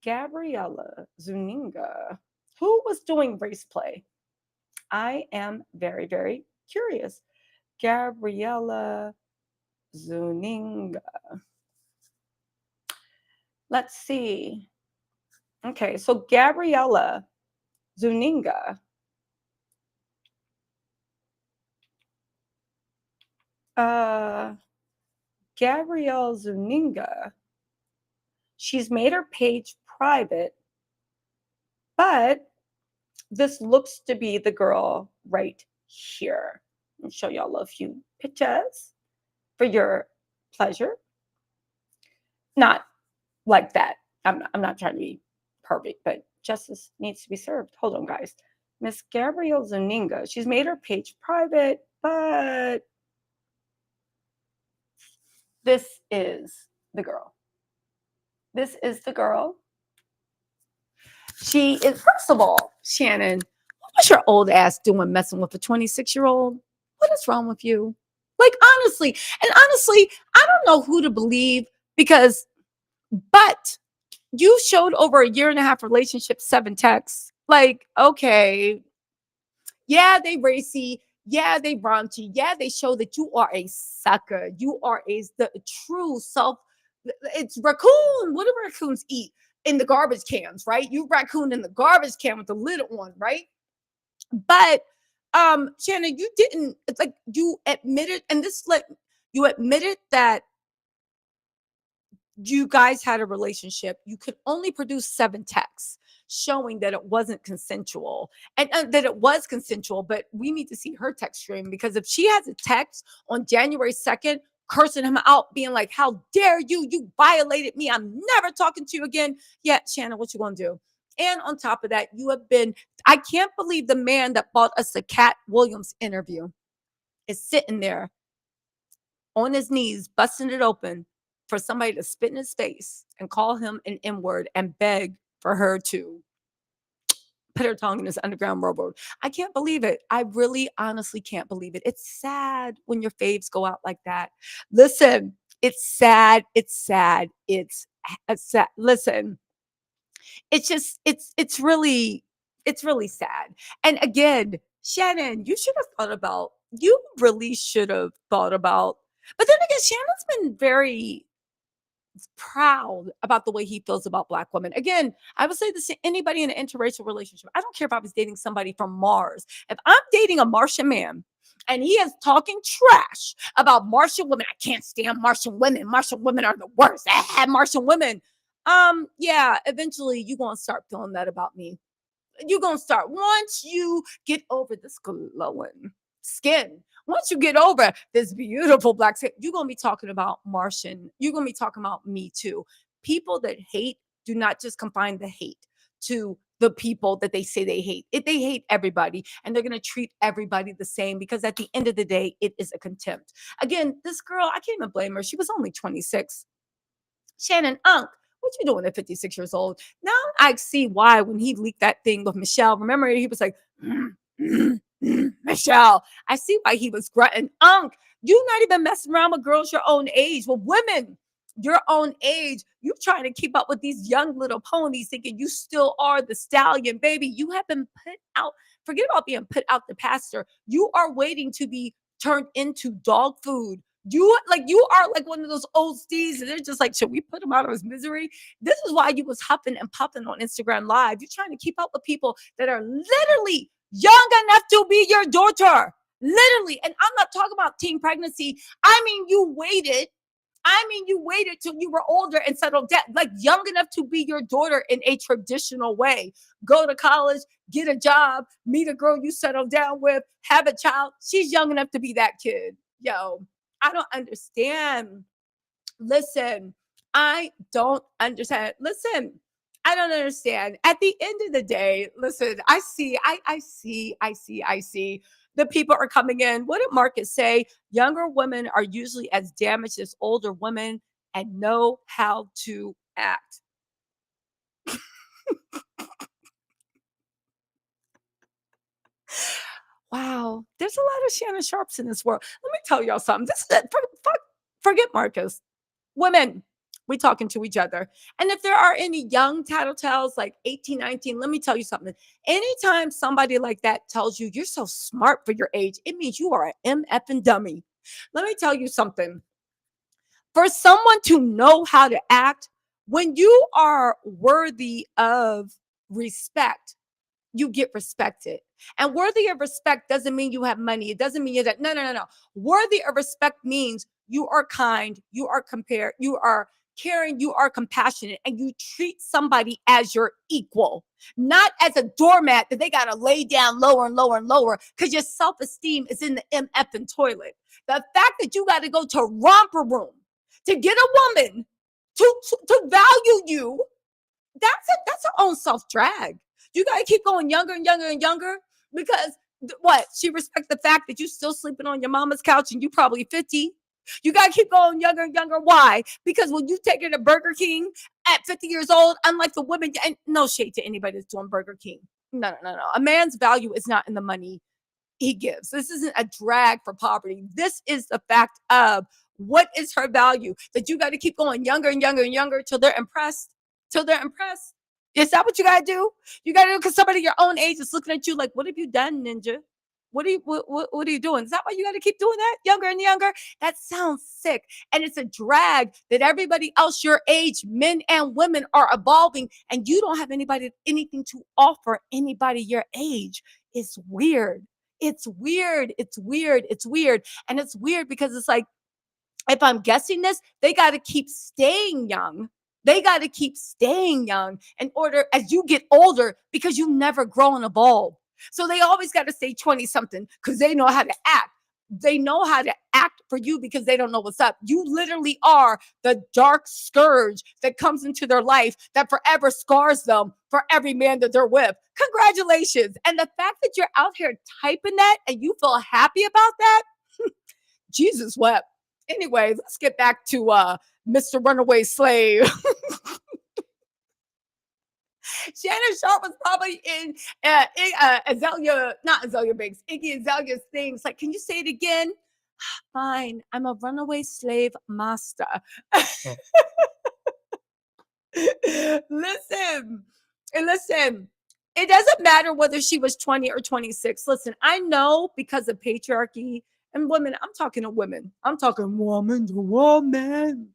Gabriella Zuniga. Who was doing race play? I am very, very curious. Gabriella Zuniga. Let's see. Okay, so Gabriella Zuniga. Gabrielle Zuniga. She's made her page private, but this looks to be the girl right here. I'll show y'all a few pictures for your pleasure. Not like that. I'm not trying to be perfect, but justice needs to be served. Hold on, guys. Miss Gabrielle Zuniga. She's made her page private, but this is the girl. This is the girl. She is, first of all, Shannon, what's your old ass doing messing with a 26-year-old? What is wrong with you? Like, honestly, I don't know who to believe but you showed over a year and a half relationship, 7 texts. Like, okay, yeah, they racy. Yeah, they raunchy. Yeah, they show that you are a sucker. You are the true self. It's raccoon. What do raccoons eat? In the garbage cans, right? You raccoon in the garbage can with the lid on, right? But Shannon, you didn't. It's like you admitted, and this like you admitted that you guys had a relationship. You could only produce 7 texts showing that it wasn't consensual and that it was consensual, but we need to see her text stream, because if she has a text on January 2nd cursing him out, being like, how dare you violated me, I'm never talking to you again. Yeah, Shannon, what you gonna do? And on top of that, I can't believe the man that bought us the Cat Williams interview is sitting there on his knees busting it open for somebody to spit in his face and call him an N-word and beg for her to put her tongue in his underground railroad. I can't believe it. I really honestly can't believe it. It's sad when your faves go out like that. Listen, it's sad. It's sad. It's sad. Listen, it's really sad. And again, Shannon, you really should have thought about, but then again, Shannon's been very proud about the way he feels about Black women. Again, I would say this to anybody in an interracial relationship. I don't care if I was dating somebody from Mars. If I'm dating a Martian man and he is talking trash about Martian women, I can't stand Martian women. Martian women are the worst. I had Martian women. Yeah, eventually you're going to start feeling that about me. You're going to start, once you get over this glowing skin, once you get over this beautiful Black skin, you're going to be talking about Martian. You're going to be talking about me too. People that hate do not just confine the hate to the people that they say they hate. They hate everybody, and they're going to treat everybody the same, because at the end of the day, it is a contempt. Again, this girl, I can't even blame her. She was only 26. Shannon Unk, What you doing at 56 years old? Now I see why when he leaked that thing with Michelle. Remember, he was like, Michelle. I see why he was grunting. You're not even messing around with girls your own age, with women your own age. You trying to keep up with these young little ponies, thinking you still are the stallion, baby. You have been put out. Forget about being put out the pasture. You are waiting to be turned into dog food. You are like one of those old steeds, and they're just like, should we put him out of his misery? This is why you was huffing and puffing on Instagram Live. You're trying to keep up with people that are literally young enough to be your daughter. Literally. And I'm not talking about teen pregnancy. You waited till you were older and settled down, like young enough to be your daughter in a traditional way. Go to college, get a job, meet a girl you settle down with, have a child. She's young enough to be that kid. Yo, I don't understand. Listen, I don't understand. Listen, I don't understand. At the end of the day, listen, I see. The people are coming in. What did Marcus say? Younger women are usually as damaged as older women and know how to act. Wow, there's a lot of Shannon Sharps in this world. Let me tell y'all something. This is it. Forget Marcus. Women, we talking to each other. And if there are any young tattletales like 18, 19, let me tell you something. Anytime somebody like that tells you you're so smart for your age, it means you are an MF and dummy. Let me tell you something. For someone to know how to act, when you are worthy of respect, you get respected. And worthy of respect doesn't mean you have money. It doesn't mean you're that. No. Worthy of respect means you are kind, you are you are caring, you are compassionate, and you treat somebody as your equal, not as a doormat that they got to lay down lower and lower and lower because your self-esteem is in the MF and toilet. The fact that you got to go to romper room to get a woman to value you, that's her own self-drag. You got to keep going younger and younger and younger because what? She respects the fact that you still sleeping on your mama's couch and you probably 50. You got to keep going younger and younger. Why? Because when you take her to Burger King at 50 years old, unlike the women, and no shade to anybody that's doing Burger King. No. A man's value is not in the money he gives. This isn't a drag for poverty. This is the fact of what is her value, that you got to keep going younger and younger and younger till they're impressed. Is that what you got to do? You got to do because somebody your own age is looking at you like, what have you done, ninja? What are you doing? Is that why you got to keep doing that younger and younger? That sounds sick. And it's a drag that everybody else your age, men and women, are evolving, and you don't have anything to offer anybody your age. It's weird. It's weird. And it's weird because it's like, if I'm guessing this, they got to keep staying young. In order as you get older because you never grow and evolve. So they always got to stay 20 something because they know how to act. They know how to act for you because they don't know what's up. You literally are the dark scourge that comes into their life that forever scars them for every man that they're with. Congratulations. And the fact that you're out here typing that and you feel happy about that, Jesus wept. Anyway, let's get back to Mr. Runaway Slave. Shannon Sharpe was probably in not Azalea Banks, Iggy Azalea's things. Like, can you say it again? Fine, I'm a runaway slave master. Listen. It doesn't matter whether she was 20 or 26. Listen, I know because of patriarchy and women, I'm talking to women. I'm talking woman to woman.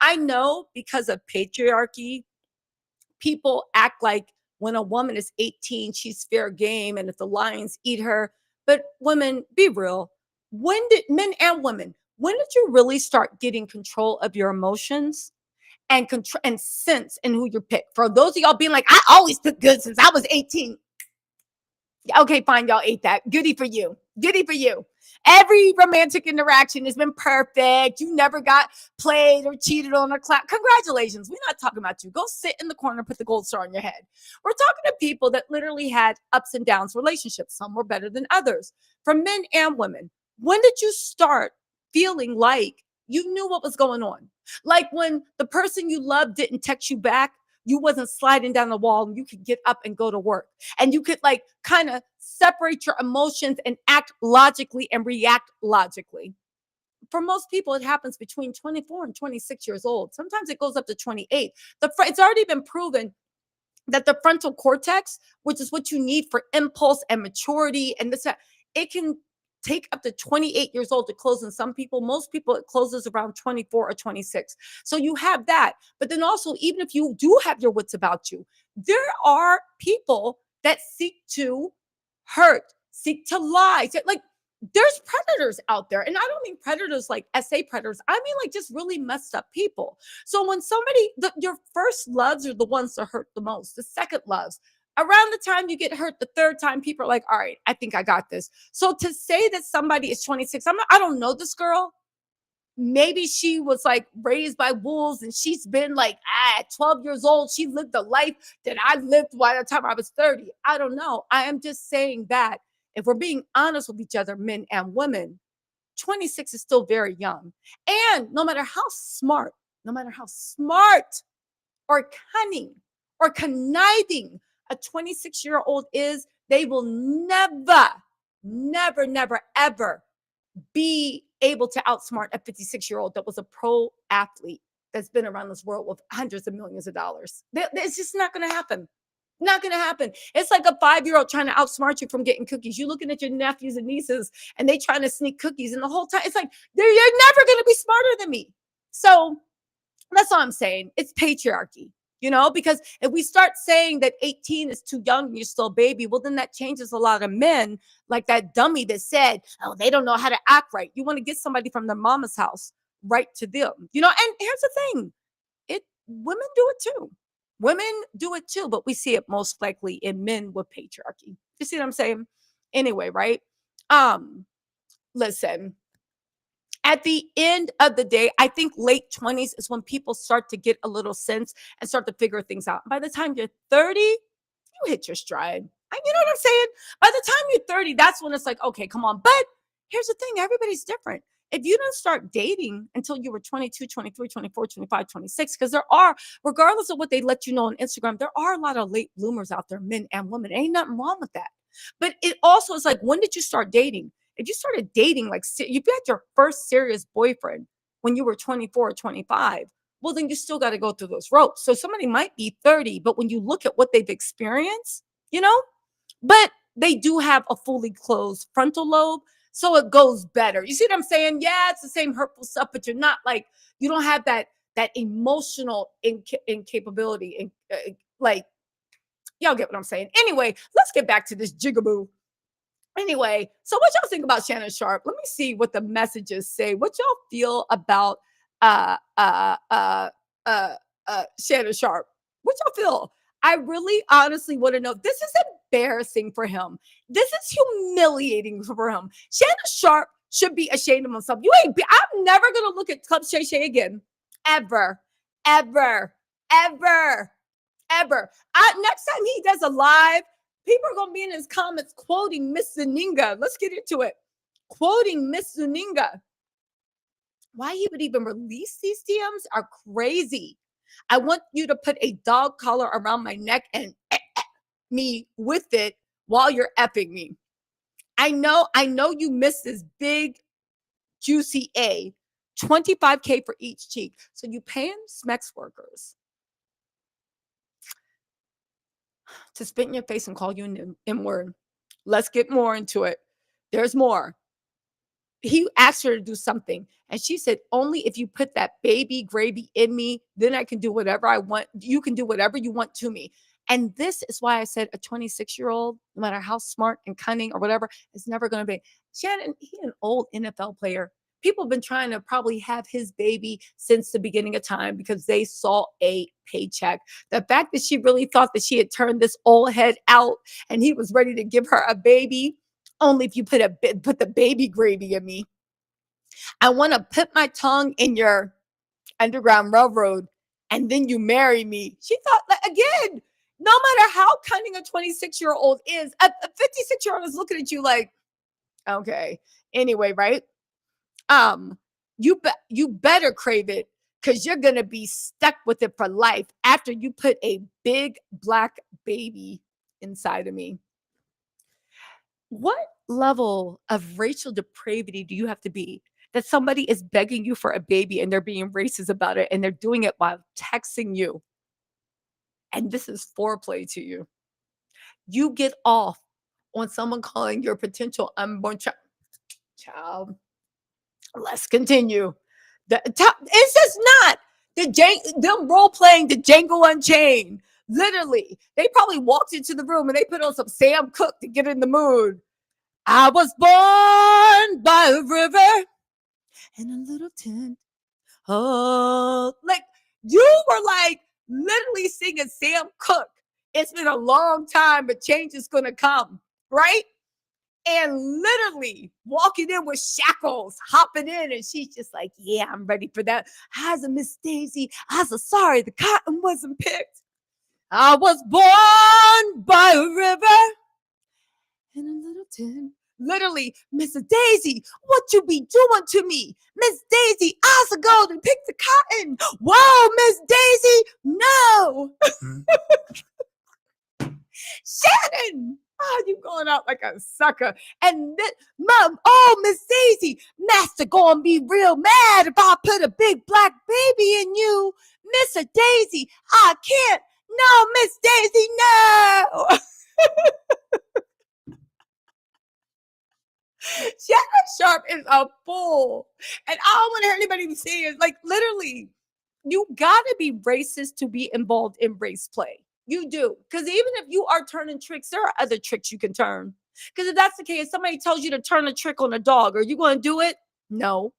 I know because of patriarchy, people act like when a woman is 18, she's fair game. And if the lions eat her, but women, be real. Men and women, when did you really start getting control of your emotions and sense in who you pick? For those of y'all being like, I always took good since I was 18. Okay, fine. Y'all ate that. Goody for you. Every romantic interaction has been perfect. You never got played or cheated on or clapped. Congratulations. We're not talking about you. Go sit in the corner, put the gold star on your head. We're talking to people that literally had ups and downs relationships. Some were better than others. For men and women, when did you start feeling like you knew what was going on? Like when the person you love didn't text you back, you wasn't sliding down the wall and you could get up and go to work. And you could like kind of separate your emotions and act logically and react logically. For most people, it happens between 24 and 26 years old. Sometimes it goes up to 28. It's already been proven that the frontal cortex, which is what you need for impulse and maturity and this, it can take up to 28 years old to close in some people. Most people, it closes around 24 or 26. So you have that. But then also, even if you do have your wits about you, there are people that seek to hurt, seek to lie. Like there's predators out there. And I don't mean predators like SA predators. I mean like just really messed up people. So when somebody, your first loves are the ones that hurt the most. The second loves, around the time you get hurt, the third time, people are like, all right, I think I got this. So to say that somebody is 26, I don't know this girl. Maybe she was like raised by wolves and she's been like, at 12 years old, she lived the life that I lived by the time I was 30. I don't know. I am just saying that if we're being honest with each other, men and women, 26 is still very young. And no matter how smart or cunning or conniving a 26-year-old is, they will never, ever be able to outsmart a 56-year-old that was a pro athlete that's been around this world with hundreds of millions of dollars. It's just not going to happen. Not going to happen. It's like a 5-year-old trying to outsmart you from getting cookies. You looking at your nephews and nieces and they trying to sneak cookies. And the whole time it's like, you're never going to be smarter than me. So that's all I'm saying. It's patriarchy, because if we start saying that 18 is too young and you're still a baby, well, then that changes a lot of men, like that dummy that said, oh, they don't know how to act right. You want to get somebody from their mama's house right to them, and here's the thing. Women do it too. Women do it too, but we see it most likely in men with patriarchy. You see what I'm saying? Anyway, right? Listen, at the end of the day, I think late 20s is when people start to get a little sense and start to figure things out. By the time you're 30, you hit your stride. You know what I'm saying? By the time you're 30, that's when it's like, okay, come on. But here's the thing. Everybody's different. If you didn't start dating until you were 22, 23, 24, 25, 26, because there are, regardless of what they let you know on Instagram, there are a lot of late bloomers out there, men and women. Ain't nothing wrong with that. But it also is like, when did you start dating? If you started dating, like you had your first serious boyfriend when you were 24 or 25, well, then you still got to go through those ropes. So somebody might be 30, but when you look at what they've experienced, but they do have a fully closed frontal lobe. So it goes better. You see what I'm saying? Yeah, it's the same hurtful stuff, but you're not like, you don't have that emotional incapability. Like, y'all get what I'm saying? Anyway, let's get back to this jigaboo. Anyway, so what y'all think about Shannon Sharpe? Let me see what the messages say. What y'all feel about Shannon Sharpe? What y'all feel? I really honestly want to know. This is embarrassing for him. This is humiliating for him. Shannon Sharpe should be ashamed of himself. I'm never gonna look at Club Shay Shay again. Ever. Next time he does a live, people are going to be in his comments quoting Miss Zuninga. Let's get into it. Quoting Miss Zuninga. Why he would even release these DMs are crazy. I want you to put a dog collar around my neck and me with it while you're effing me. I know you missed this big, juicy A, $25K for each cheek. So you paying Smex workers to spit in your face and call you an M-word. Let's get more into it. There's more. He asked her to do something, and she said, only if you put that baby gravy in me, then I can do whatever I want. You can do whatever you want to me. And this is why I said a 26-year-old, no matter how smart and cunning or whatever, is never going to be. Shannon, he's an old NFL player. People have been trying to probably have his baby since the beginning of time because they saw a paycheck. The fact that she really thought that she had turned this old head out and he was ready to give her a baby, only if you put the baby gravy in me. I want to put my tongue in your Underground Railroad and then you marry me. She thought, again, no matter how cunning a 26-year-old is, a 56-year-old is looking at you like, okay, anyway, right? You better crave it because you're going to be stuck with it for life after you put a big black baby inside of me. What level of racial depravity do you have to be that somebody is begging you for a baby and they're being racist about it and they're doing it while texting you? And this is foreplay to you. You get off on someone calling your potential unborn child. Let's continue. It's just not them role playing the Django Unchained. Literally, they probably walked into the room and they put on some Sam Cooke to get in the mood. I was born by a river in a little tent. Oh, like you were like literally singing Sam Cooke. It's been a long time, but change is gonna come, right? And literally walking in with shackles, hopping in, and she's just like, yeah, I'm ready for that. How's a Miss Daisy? I was sorry the cotton wasn't picked. I was born by a river in a little tent. Literally, Miss Daisy, what you be doing to me? Miss Daisy, I was going to pick the cotton. Whoa, Miss Daisy, no. Shannon, oh, you going out like a sucker. And Mom, oh, Miss Daisy, Master gonna be real mad if I put a big black baby in you. Miss Daisy, I can't. No, Miss Daisy, no. Shannon Sharpe is a fool. And I don't want to hear anybody say it. Like, literally, you got to be racist to be involved in race play. You do. Because even if you are turning tricks, there are other tricks you can turn. Because if that's the case, somebody tells you to turn a trick on a dog, are you going to do it? No,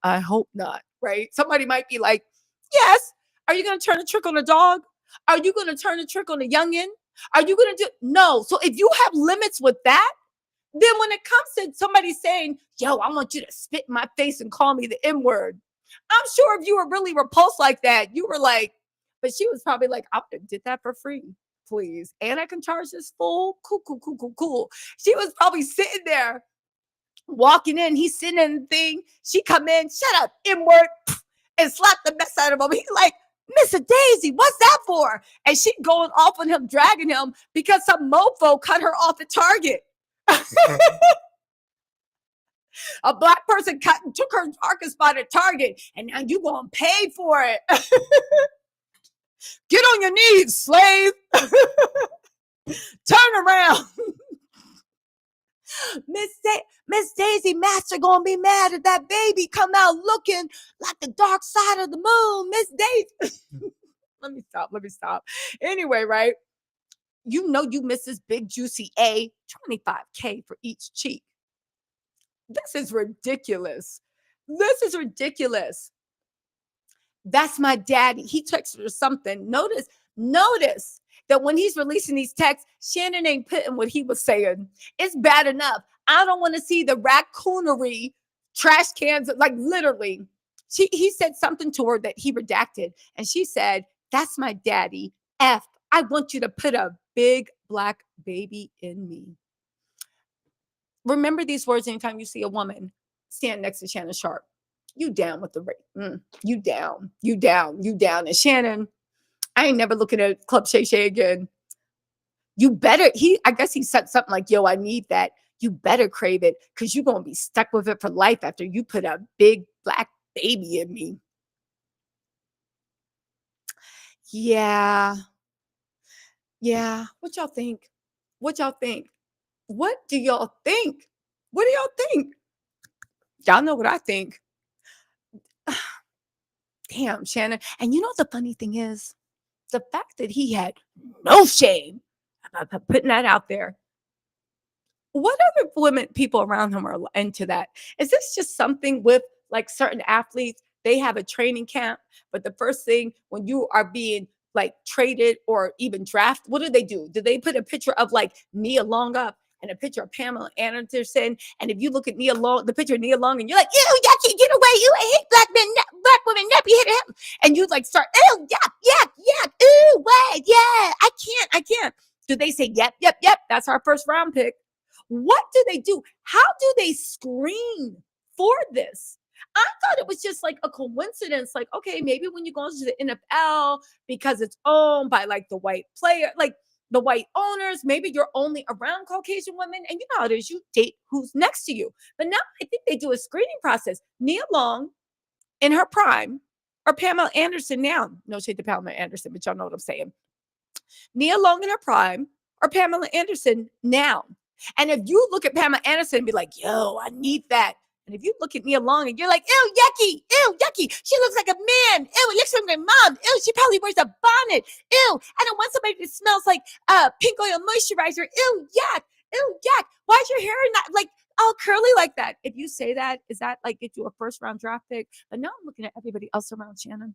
I hope not, right? Somebody might be like, yes. Are you going to turn a trick on a dog? Are you going to turn a trick on a youngin? Are you going to do? No. So if you have limits with that, then when it comes to somebody saying, yo, I want you to spit in my face and call me the N word, I'm sure if you were really repulsed like that, you were like, but she was probably like, I did that for free, please. And I can charge this fool. Cool. She was probably sitting there walking in. He's sitting in the thing. She come in, shut up, N word, and slap the mess out of him. He's like, Miss Daisy, what's that for? And she going off on him, dragging him because some mofo cut her off at Target. A black person took her parking spot at Target, and now you gonna pay for it. Get on your knees, slave. Turn around. Miss Daisy, Master gonna be mad at that baby come out looking like the dark side of the moon. Miss Daisy. Let me stop. Anyway, right? You know you miss this big juicy A, $25K for each cheek. This is ridiculous. That's my daddy. He texted her something. Notice that when he's releasing these texts, Shannon ain't putting what he was saying. It's bad enough. I don't want to see the raccoonery trash cans. Like literally, he said something to her that he redacted. And she said, that's my daddy. F, I want you to put a big black baby in me. Remember these words anytime you see a woman stand next to Shannon Sharpe. You down with the rape. You down. And Shannon, I ain't never looking at Club Shay Shay again. You better, I guess he said something like, yo, I need that. You better crave it because you're going to be stuck with it for life after you put a big black baby in me. Yeah. What y'all think? What do y'all think? Y'all know what I think. Damn, Shannon. And you know the funny thing is? The fact that he had no shame about putting that out there. What other people around him are into that? Is this just something with like certain athletes? They have a training camp, but the first thing when you are being like traded or even drafted, what do? Do they put a picture of like Nia Long up and a picture of Pamela Anderson? And if you look at Nia Long, the picture of Nia Long, and you're like, ew, y'all can't get away. You hate black women, nappy hit him. And you like start, ew, yuck, ooh, wait, yeah, I can't. Do they say, yep, that's our first round pick? What do they do? How do they screen for this? I thought it was just like a coincidence. Like, okay, maybe when you go into the NFL because it's owned by like the white player, like the white owners, maybe you're only around Caucasian women. And you know how it is, you date who's next to you. But now I think they do a screening process. Nia Long in her prime, or Pamela Anderson now. No shade to Pamela Anderson, but y'all know what I'm saying. Nia Long in her prime, or Pamela Anderson now. And if you look at Pamela Anderson and be like, yo, I need that. And if you look at Nia Long and you're like, ew, yucky. She looks like a man. Ew, it looks like my mom. Ew, she probably wears a bonnet. Ew, I don't want somebody that smells like pink oil moisturizer. Ew, yuck. Ew, yuck. Why is your hair not like all curly like that? If you say that, is that like get you a first round draft pick? But now I'm looking at everybody else around Shannon.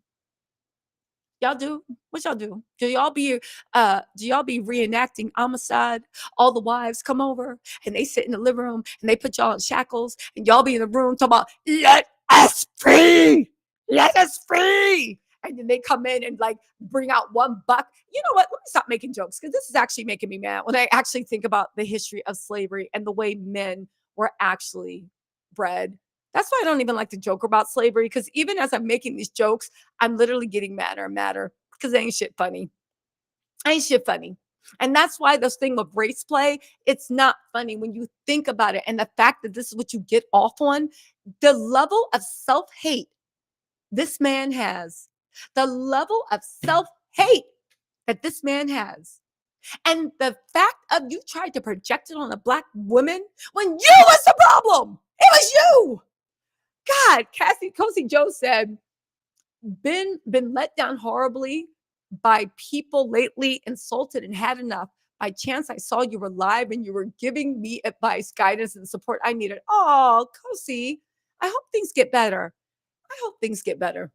Y'all do? What y'all do? Do y'all be reenacting homicide? All the wives come over and they sit in the living room and they put y'all in shackles and y'all be in the room talking about let us free. Let us free. And then they come in and like bring out $1. You know what? Let me stop making jokes because this is actually making me mad when I actually think about the history of slavery and the way men were actually bred. That's why I don't even like to joke about slavery because even as I'm making these jokes, I'm literally getting madder and madder because ain't shit funny. Ain't shit funny. And that's why this thing with race play, it's not funny when you think about it. And the fact that this is what you get off on, the level of self-hate this man has, the level of self-hate that this man has. And the fact of you tried to project it on a black woman when you was the problem. It was you. God, Cozy Joe said, been let down horribly by people lately, insulted and had enough. By chance, I saw you were live and you were giving me advice, guidance, and support I needed. Oh, Cozy, I hope things get better. I hope things get better.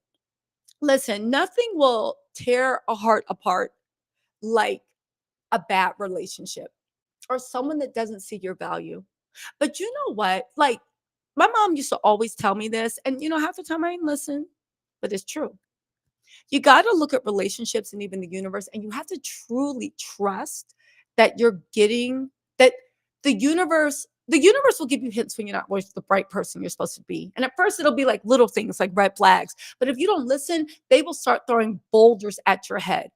Listen, nothing will tear a heart apart like a bad relationship or someone that doesn't see your value. But you know what? Like, my mom used to always tell me this, and half the time I didn't listen, but it's true. You got to look at relationships and even the universe, and you have to truly trust that you're getting that the universe will give you hints when you're not with the right person you're supposed to be. And at first it'll be like little things like red flags. But if you don't listen, they will start throwing boulders at your head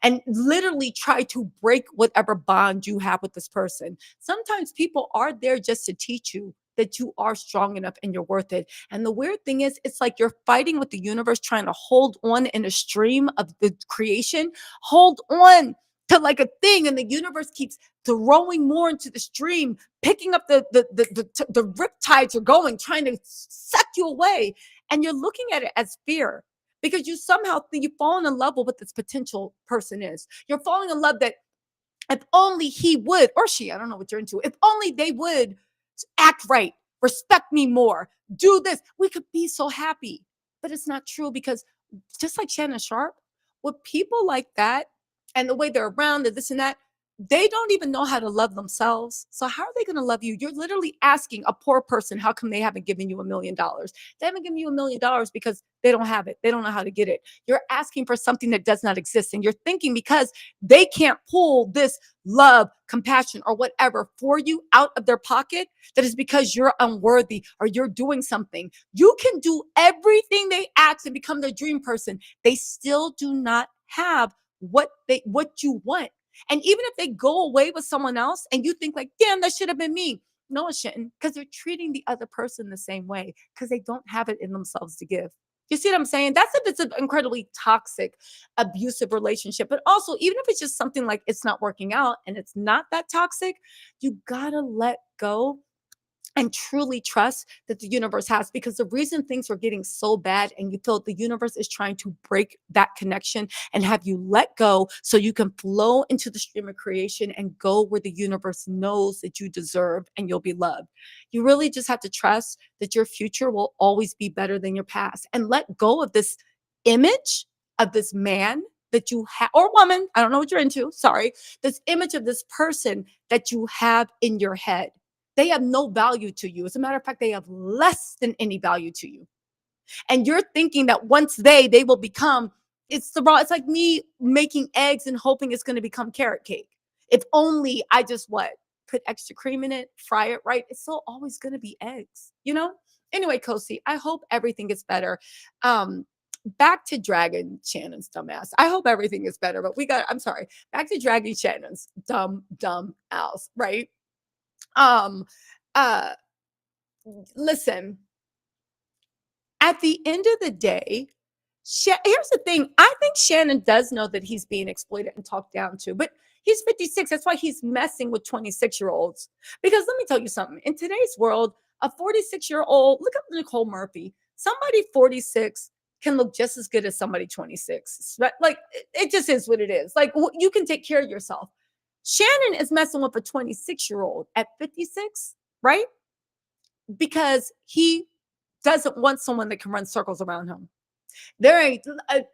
and literally try to break whatever bond you have with this person. Sometimes people are there just to teach you that you are strong enough and you're worth it. And the weird thing is, it's like you're fighting with the universe, trying to hold on in a stream of the creation, hold on to like a thing, and the universe keeps throwing more into the stream, picking up the rip tides are going, trying to suck you away. And you're looking at it as fear because you somehow think you've fallen in love with what this potential person is. You're falling in love that if only he would, or she, I don't know what you're into, if only they would act right, respect me more, do this, we could be so happy. But it's not true because just like Shannon Sharpe, with people like that and the way they're around and this and that, they don't even know how to love themselves. So how are they going to love you? You're literally asking a poor person, how come they haven't given you $1 million? They haven't given you $1 million because they don't have it. They don't know how to get it. You're asking for something that does not exist. And you're thinking because they can't pull this love, compassion, or whatever for you out of their pocket, that is because you're unworthy or you're doing something. You can do everything they ask and become their dream person. They still do not have what you want. And even if they go away with someone else and you think like, damn, that should have been me. No, it shouldn't, because they're treating the other person the same way because they don't have it in themselves to give. You see what I'm saying? That's if it's an incredibly toxic, abusive relationship. But also, even if it's just something like it's not working out and it's not that toxic, you gotta let go and truly trust that the universe has, because the reason things are getting so bad and you feel the universe is trying to break that connection and have you let go so you can flow into the stream of creation and go where the universe knows that you deserve and you'll be loved. You really just have to trust that your future will always be better than your past, and let go of this image of this man that you have, or woman, I don't know what you're into, sorry, this image of this person that you have in your head. They have no value to you. As a matter of fact, they have less than any value to you. And you're thinking that once they will become, it's like me making eggs and hoping it's going to become carrot cake. If only I just put extra cream in it, fry it right. It's still always going to be eggs, Anyway, Kosi, I hope everything gets better. Um, Back to Dragon Shannon's dumbass. I hope everything is better, but I'm sorry, back to Dragon Shannon's dumb ass, right? Um, uh, Listen, at the end of the day, here's the thing. I think Shannon does know that he's being exploited and talked down to, but he's 56. That's why he's messing with 26-year-olds. Because let me tell you something. In today's world, a 46-year-old, look at Nicole Murphy. Somebody 46 can look just as good as somebody 26. Like, it just is what it is. Like, you can take care of yourself. Shannon is messing with a 26-year-old at 56, right? Because he doesn't want someone that can run circles around him. There ain't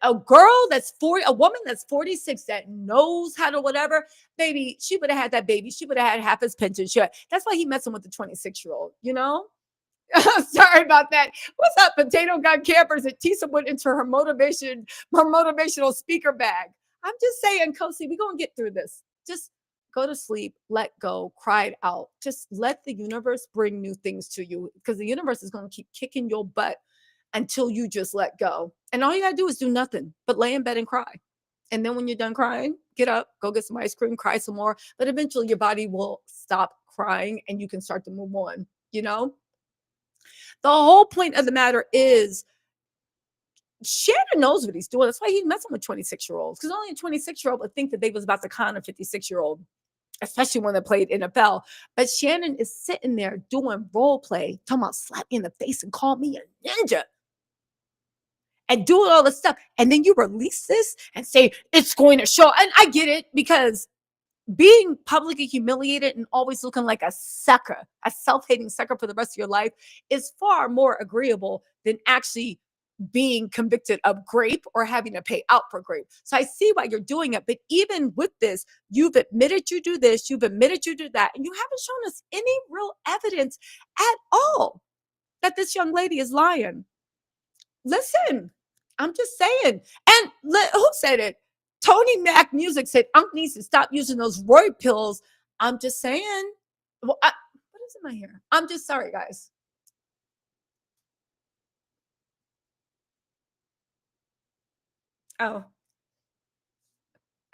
a girl that's 40, a woman that's 46 that knows how to whatever, baby, she would have had that baby. She would have had half his pension. That's why he messing with the 26-year-old, you know? Sorry about that. What's up, Potato Gun Campers? And Tisa went into her motivational speaker bag. I'm just saying, Kosi, we're going to get through this. Just go to sleep, let go, cry it out. Just let the universe bring new things to you, because the universe is going to keep kicking your butt until you just let go. And all you got to do is do nothing but lay in bed and cry. And then when you're done crying, get up, go get some ice cream, cry some more. But eventually your body will stop crying and you can start to move on, you know? The whole point of the matter is Shannon knows what he's doing. That's why he's messing with 26-year-olds, because only a 26-year-old would think that they was about to con a 56-year-old, especially when they played NFL. But Shannon is sitting there doing role play, talking about slap me in the face and call me a ninja and doing all this stuff. And then you release this and say it's going to show. And I get it, because being publicly humiliated and always looking like a sucker, a self-hating sucker for the rest of your life, is far more agreeable than actually being convicted of grape or having to pay out for grape. So I see why you're doing it. But even with this, you've admitted you do this, you've admitted you do that, and you haven't shown us any real evidence at all that this young lady is lying. Listen, I'm just saying. And who said it? Tony Mac Music said Unc needs to stop using those Roy pills. I'm just saying. Well, what is in my hair? I'm just sorry, guys. Oh,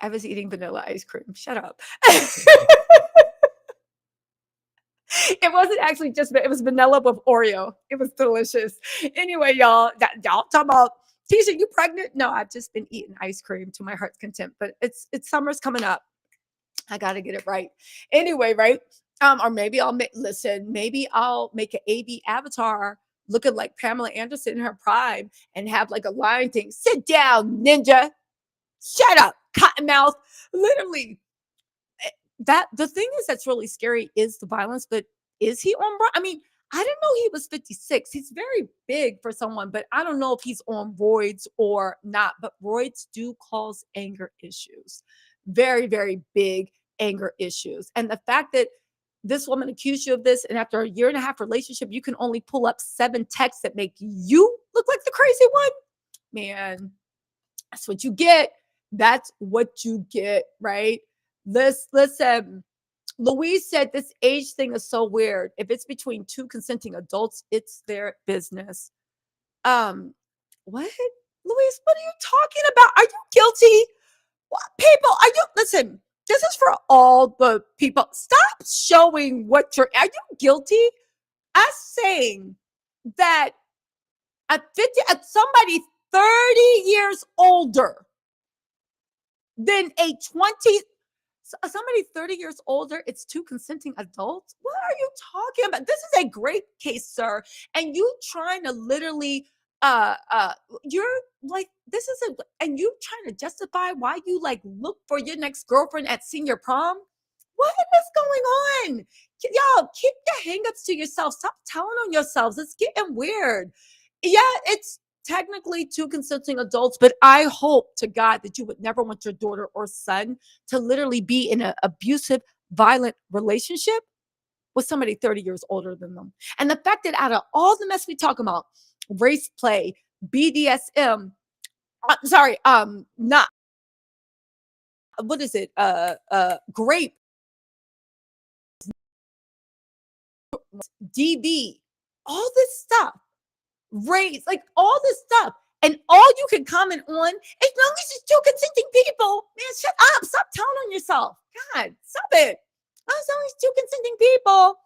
I was eating vanilla ice cream. Shut up. It wasn't actually just, it was vanilla with Oreo. It was delicious. Anyway, y'all talk about Tisha, you pregnant? No, I've just been eating ice cream to my heart's content, but it's summer's coming up. I got to get it right. Anyway, right? Or maybe maybe I'll make an AB avatar looking like Pamela Anderson in her prime and have like a lion thing. Sit down, ninja. Shut up, cottonmouth. Literally, that the thing is that's really scary is the violence, but is he on? I mean, I didn't know he was 56. He's very big for someone, but I don't know if he's on roids or not. But roids do cause anger issues, very, very big anger issues. And the fact that this woman accused you of this, and after a year and a half relationship, you can only pull up 7 texts that make you look like the crazy one, man, that's what you get. That's what you get, right? Listen, Louise said this age thing is so weird. If it's between 2 consenting adults, it's their business. What? Louise, what are you talking about? Are you guilty? What people are you? Listen, this is for all the people. Stop showing what you're. Are you guilty? Us saying that at 50, at somebody 30 years older than a 20, somebody 30 years older, it's 2 consenting adults. What are you talking about? This is a great case, sir. And you trying to literally you're like, this is and you trying to justify why you like look for your next girlfriend at senior prom. What is going on? Y'all keep your hangups to yourself. Stop telling on yourselves. It's getting weird. Yeah, it's technically 2 consenting adults, but I hope to God that you would never want your daughter or son to literally be in an abusive, violent relationship with somebody 30 years older than them. And the fact that out of all the mess we talk about, race play, BDSM, not what is it? Grape, DV. all this stuff, race, like all this stuff. And all you can comment on, as long as it's two consenting people, man, shut up. Stop telling on yourself. God, stop it. As long as two consenting people,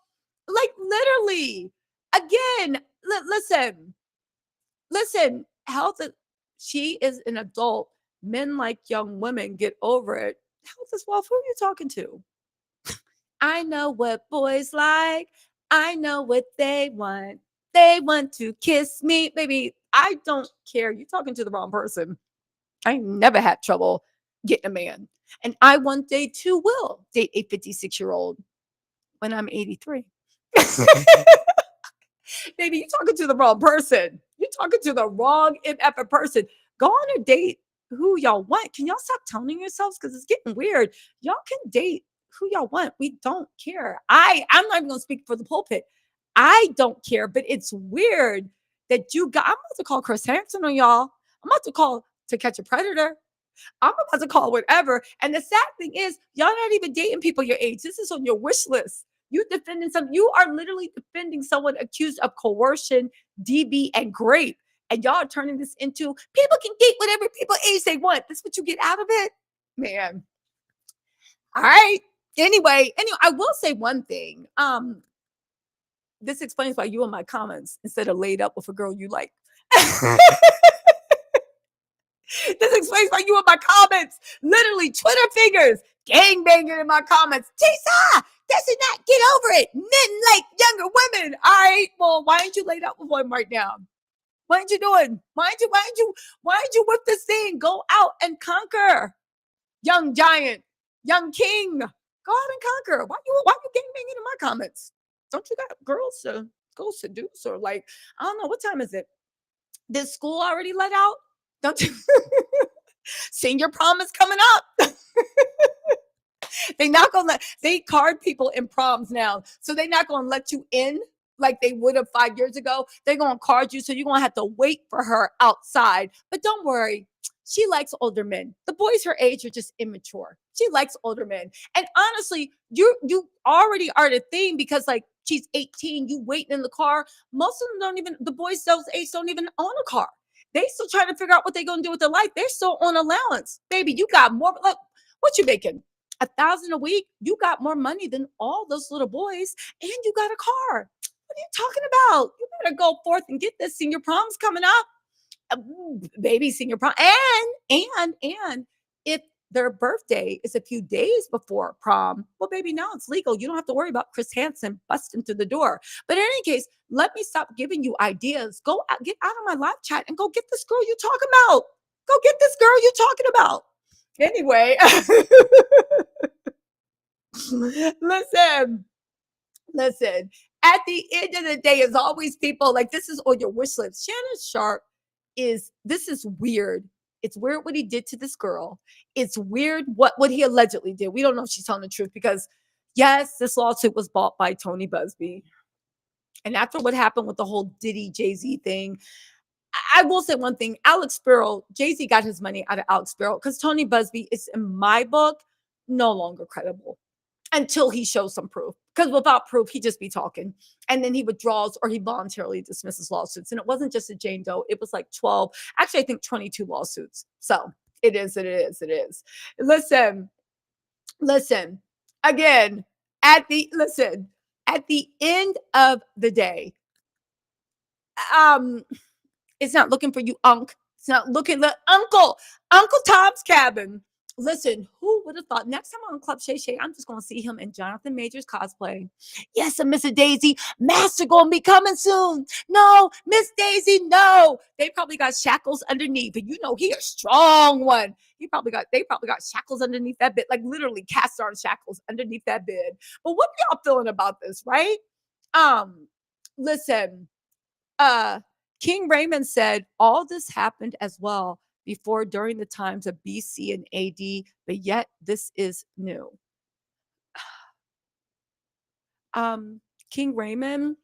like literally, again, listen, health, she is an adult. Men like young women, get over it. Health is wealth. Who are you talking to? I know what boys like. I know what they want. They want to kiss me. Baby, I don't care. You're talking to the wrong person. I never had trouble getting a man. And I one day too will date a 56-year-old when I'm 83. Baby, you're talking to the wrong person. You're talking to the wrong MF person. Go on a date who y'all want. Can y'all stop telling yourselves? Because it's getting weird. Y'all can date who y'all want. We don't care. I'm not even gonna speak for the pulpit. I don't care, but it's weird that I'm about to call Chris Hansen on y'all. I'm about to call To Catch a Predator. I'm about to call whatever. And the sad thing is, y'all not even dating people your age. This is on your wish list. You defending you are literally defending someone accused of coercion, DB, and grape. And y'all are turning this into people can date whatever people age they want. That's what you get out of it, man. All right. Anyway, I will say one thing. This explains why you in my comments instead of laid up with a girl you like. This explains why you in my comments. Literally, Twitter fingers, gangbanging in my comments. Tisa, this is not, get over it. Men like younger women. All right. Well, why aren't you laid up with one right now? What aren't you doing? Why aren't you with this thing? Go out and conquer. Young giant, young king. Go out and conquer. Why you gangbanging in my comments? Don't you got girls to go seduce or like, I don't know, what time is it? Did school already let out? Don't you? Senior prom is coming up. They card people in proms now. So they're not gonna let you in like they would have 5 years ago. They're gonna card you, so you're gonna have to wait for her outside. But don't worry, she likes older men. The boys her age are just immature. She likes older men. And honestly, you already are the thing because like she's 18, you waiting in the car. Most of them the boys those age don't even own a car. They still trying to figure out what they're gonna do with their life. They're still on allowance. Baby, you got more. Look, what you making? $1,000 a week? You got more money than all those little boys, and you got a car. What are you talking about? You better go forth and get this. Senior prom's coming up. Baby, senior prom. And if their birthday is a few days before prom, well, baby, now it's legal. You don't have to worry about Chris Hansen busting through the door. But in any case, let me stop giving you ideas. Go out, get out of my live chat and go get this girl you talking about. Go get this girl you talking about. Anyway, listen. At the end of the day, as always, people like this is on your wish list. Shannon Sharpe this is weird. It's weird what he did to this girl. It's weird what he allegedly did. We don't know if she's telling the truth because yes, this lawsuit was bought by Tony Buzzbee. And after what happened with the whole Diddy Jay-Z thing, I will say one thing. Alex Sparrow, Jay-Z got his money out of Alex Sparrow because Tony Buzzbee is, in my book, no longer credible until he shows some proof. Because without proof, he just be talking. And then he withdraws or he voluntarily dismisses lawsuits. And it wasn't just a Jane Doe. It was like 12, actually, I think 22 lawsuits. So it is. Listen, again, at the end of the day, it's not looking for you, Unc. It's not looking for Uncle Tom's Cabin. Listen, who would have thought next time on Club Shay Shay, I'm just going to see him in Jonathan Majors cosplay. Yes, and Mr. Daisy, Master going to be coming soon. No, Miss Daisy, no. They probably got shackles underneath. And you know, he a strong one. They probably got shackles underneath that bed, like literally cast iron shackles underneath that bed. But what are y'all feeling about this, right? Listen, King Raymond said all this happened as well before during the times of BC and AD, but yet this is new. King Raymond,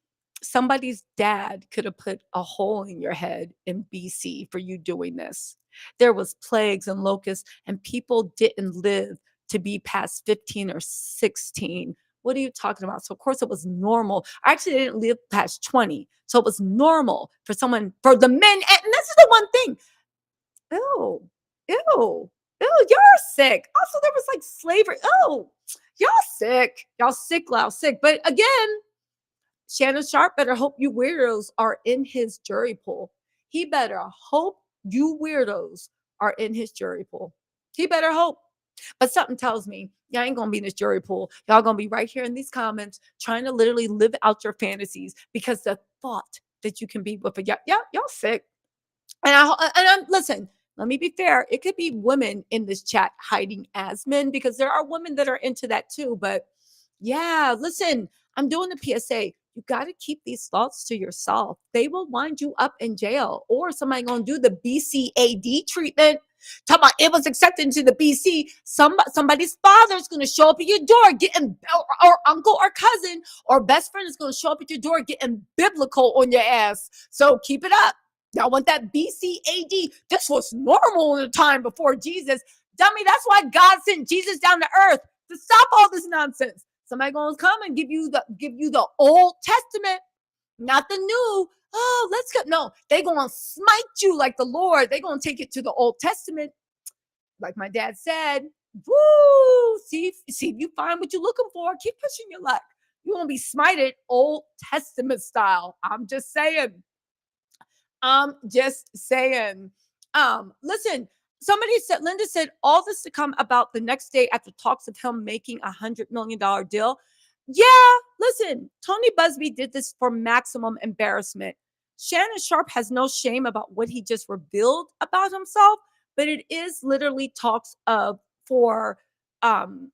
somebody's dad could have put a hole in your head in BC for you doing this. There was plagues and locusts, and people didn't live to be past 15 or 16 What are you talking about? So of course it was normal. I actually didn't live past 20. So it was normal for for the men. And this is the one thing. Ew, ew, ew, y'all are sick. Also, there was like slavery. Oh, y'all sick. Y'all sick, loud sick. But again, Shannon Sharpe better hope you weirdos are in his jury pool. He better hope you weirdos are in his jury pool. He better hope. But something tells me y'all ain't gonna be in this jury pool. Y'all gonna be right here in these comments trying to literally live out your fantasies because the thought that you can be with a y'all sick. Listen, let me be fair. It could be women in this chat hiding as men because there are women that are into that too. But yeah, listen, I'm doing the PSA. You got to keep these thoughts to yourself. They will wind you up in jail, or somebody gonna do the BCAD treatment. Talk about it was accepted into the BC. Somebody's father's gonna show up at your door getting, or uncle or cousin or best friend is gonna show up at your door getting biblical on your ass. So keep it up. Y'all want that BCAD? This was normal in the time before Jesus. Dummy, that's why God sent Jesus down to earth to stop all this nonsense. Somebody gonna come and give you the Old Testament, not the New. Oh, let's go. No, they gonna smite you like the Lord. They gonna take it to the Old Testament, like my dad said. Woo! See if you find what you're looking for. Keep pushing your luck. You won't be smited Old Testament style. I'm just saying. Listen, somebody said, Linda said, all this to come about the next day after talks of him making $100 million deal. Yeah, listen, Tony Buzzbee did this for maximum embarrassment. Shannon Sharpe has no shame about what he just revealed about himself, but it is literally talks of for um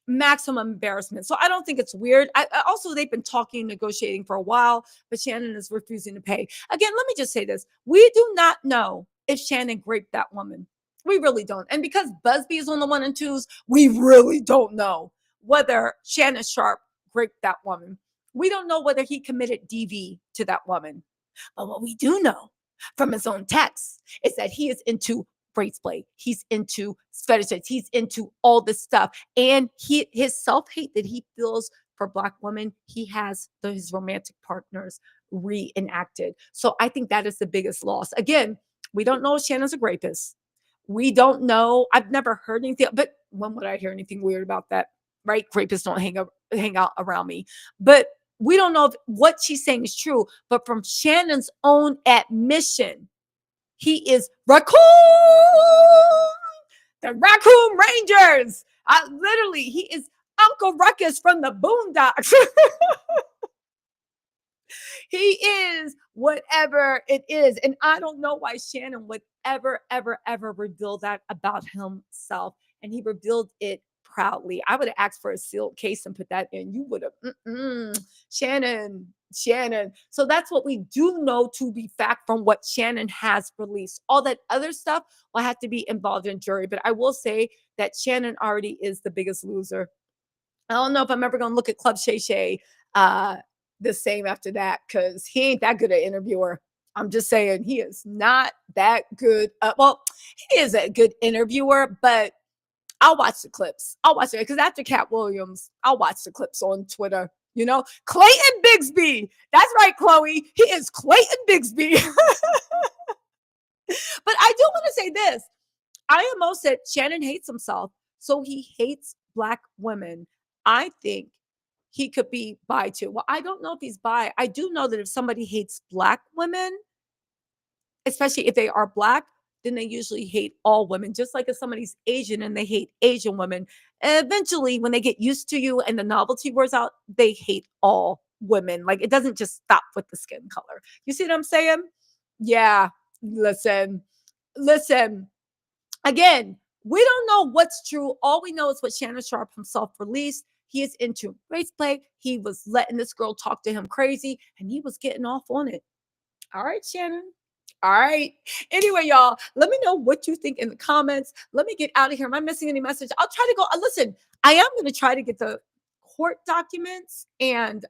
maximum embarrassment. So I don't think it's weird. Also, they've been talking, negotiating for a while, but Shannon is refusing to pay. Again, let me just say this. We do not know if Shannon raped that woman. We really don't. And because Buzzbee is on the 1 and 2s, we really don't know whether Shannon Sharpe raped that woman. We don't know whether he committed DV to that woman. But what we do know from his own text is that he is into race play. He's into fetishes. He's into all this stuff. And his self-hate that he feels for Black women, he has his romantic partners reenacted. So I think that is the biggest loss. Again, we don't know if Shannon's a rapist. We don't know. I've never heard anything, but when would I hear anything weird about that? Right? Rapists don't hang out around me. But we don't know if what she's saying is true. But from Shannon's own admission, he is raccoon, the Raccoon Rangers. Literally, he is Uncle Ruckus from the Boondocks. He is whatever it is. And I don't know why Shannon would ever reveal that about himself. And he revealed it proudly. I would have asked for a sealed case and put that in. You would have, Shannon. So that's what we do know to be fact from what Shannon has released. All that other stuff will have to be involved in jury. But I will say that Shannon already is the biggest loser. I don't know if I'm ever going to look at Club Shay Shay the same after that because he ain't that good an interviewer. I'm just saying he is not that good. Well, he is a good interviewer, but I'll watch the clips. I'll watch it because after Cat Williams, I'll watch the clips on Twitter. You know, Clayton Bigsby. That's right, Chloe. He is Clayton Bigsby. But I do want to say this. IMO said Shannon hates himself, so he hates Black women. I think he could be bi too. Well, I don't know if he's bi. I do know that if somebody hates Black women, especially if they are Black, then they usually hate all women. Just like if somebody's Asian and they hate Asian women, eventually when they get used to you and the novelty wears out, they hate all women. Like it doesn't just stop with the skin color. You see what I'm saying? Yeah. Listen. Again, we don't know what's true. All we know is what Shannon Sharpe himself released. He is into race play. He was letting this girl talk to him crazy, and he was getting off on it. All right, Shannon. All right. Anyway, y'all, let me know what you think in the comments. Let me get out of here. Am I missing any message? I'll try to go. Listen, I am going to try to get the court documents and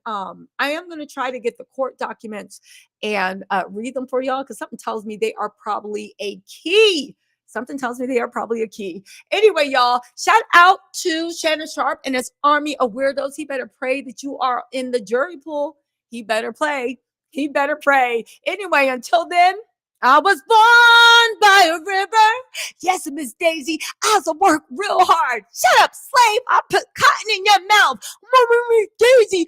read them for y'all because something tells me they are probably a key Something tells me they are probably a key. Anyway, y'all, shout out to Shannon Sharpe and his army of weirdos. He better pray that you are in the jury pool. He better play. He better pray. Anyway, until then, I was born by a river. Yes, Miss Daisy, I also work real hard. Shut up, slave. I put cotton in your mouth. Daisy,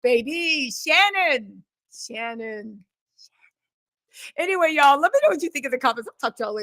baby, Shannon. Anyway, y'all, let me know what you think in the comments. I'll talk to y'all later.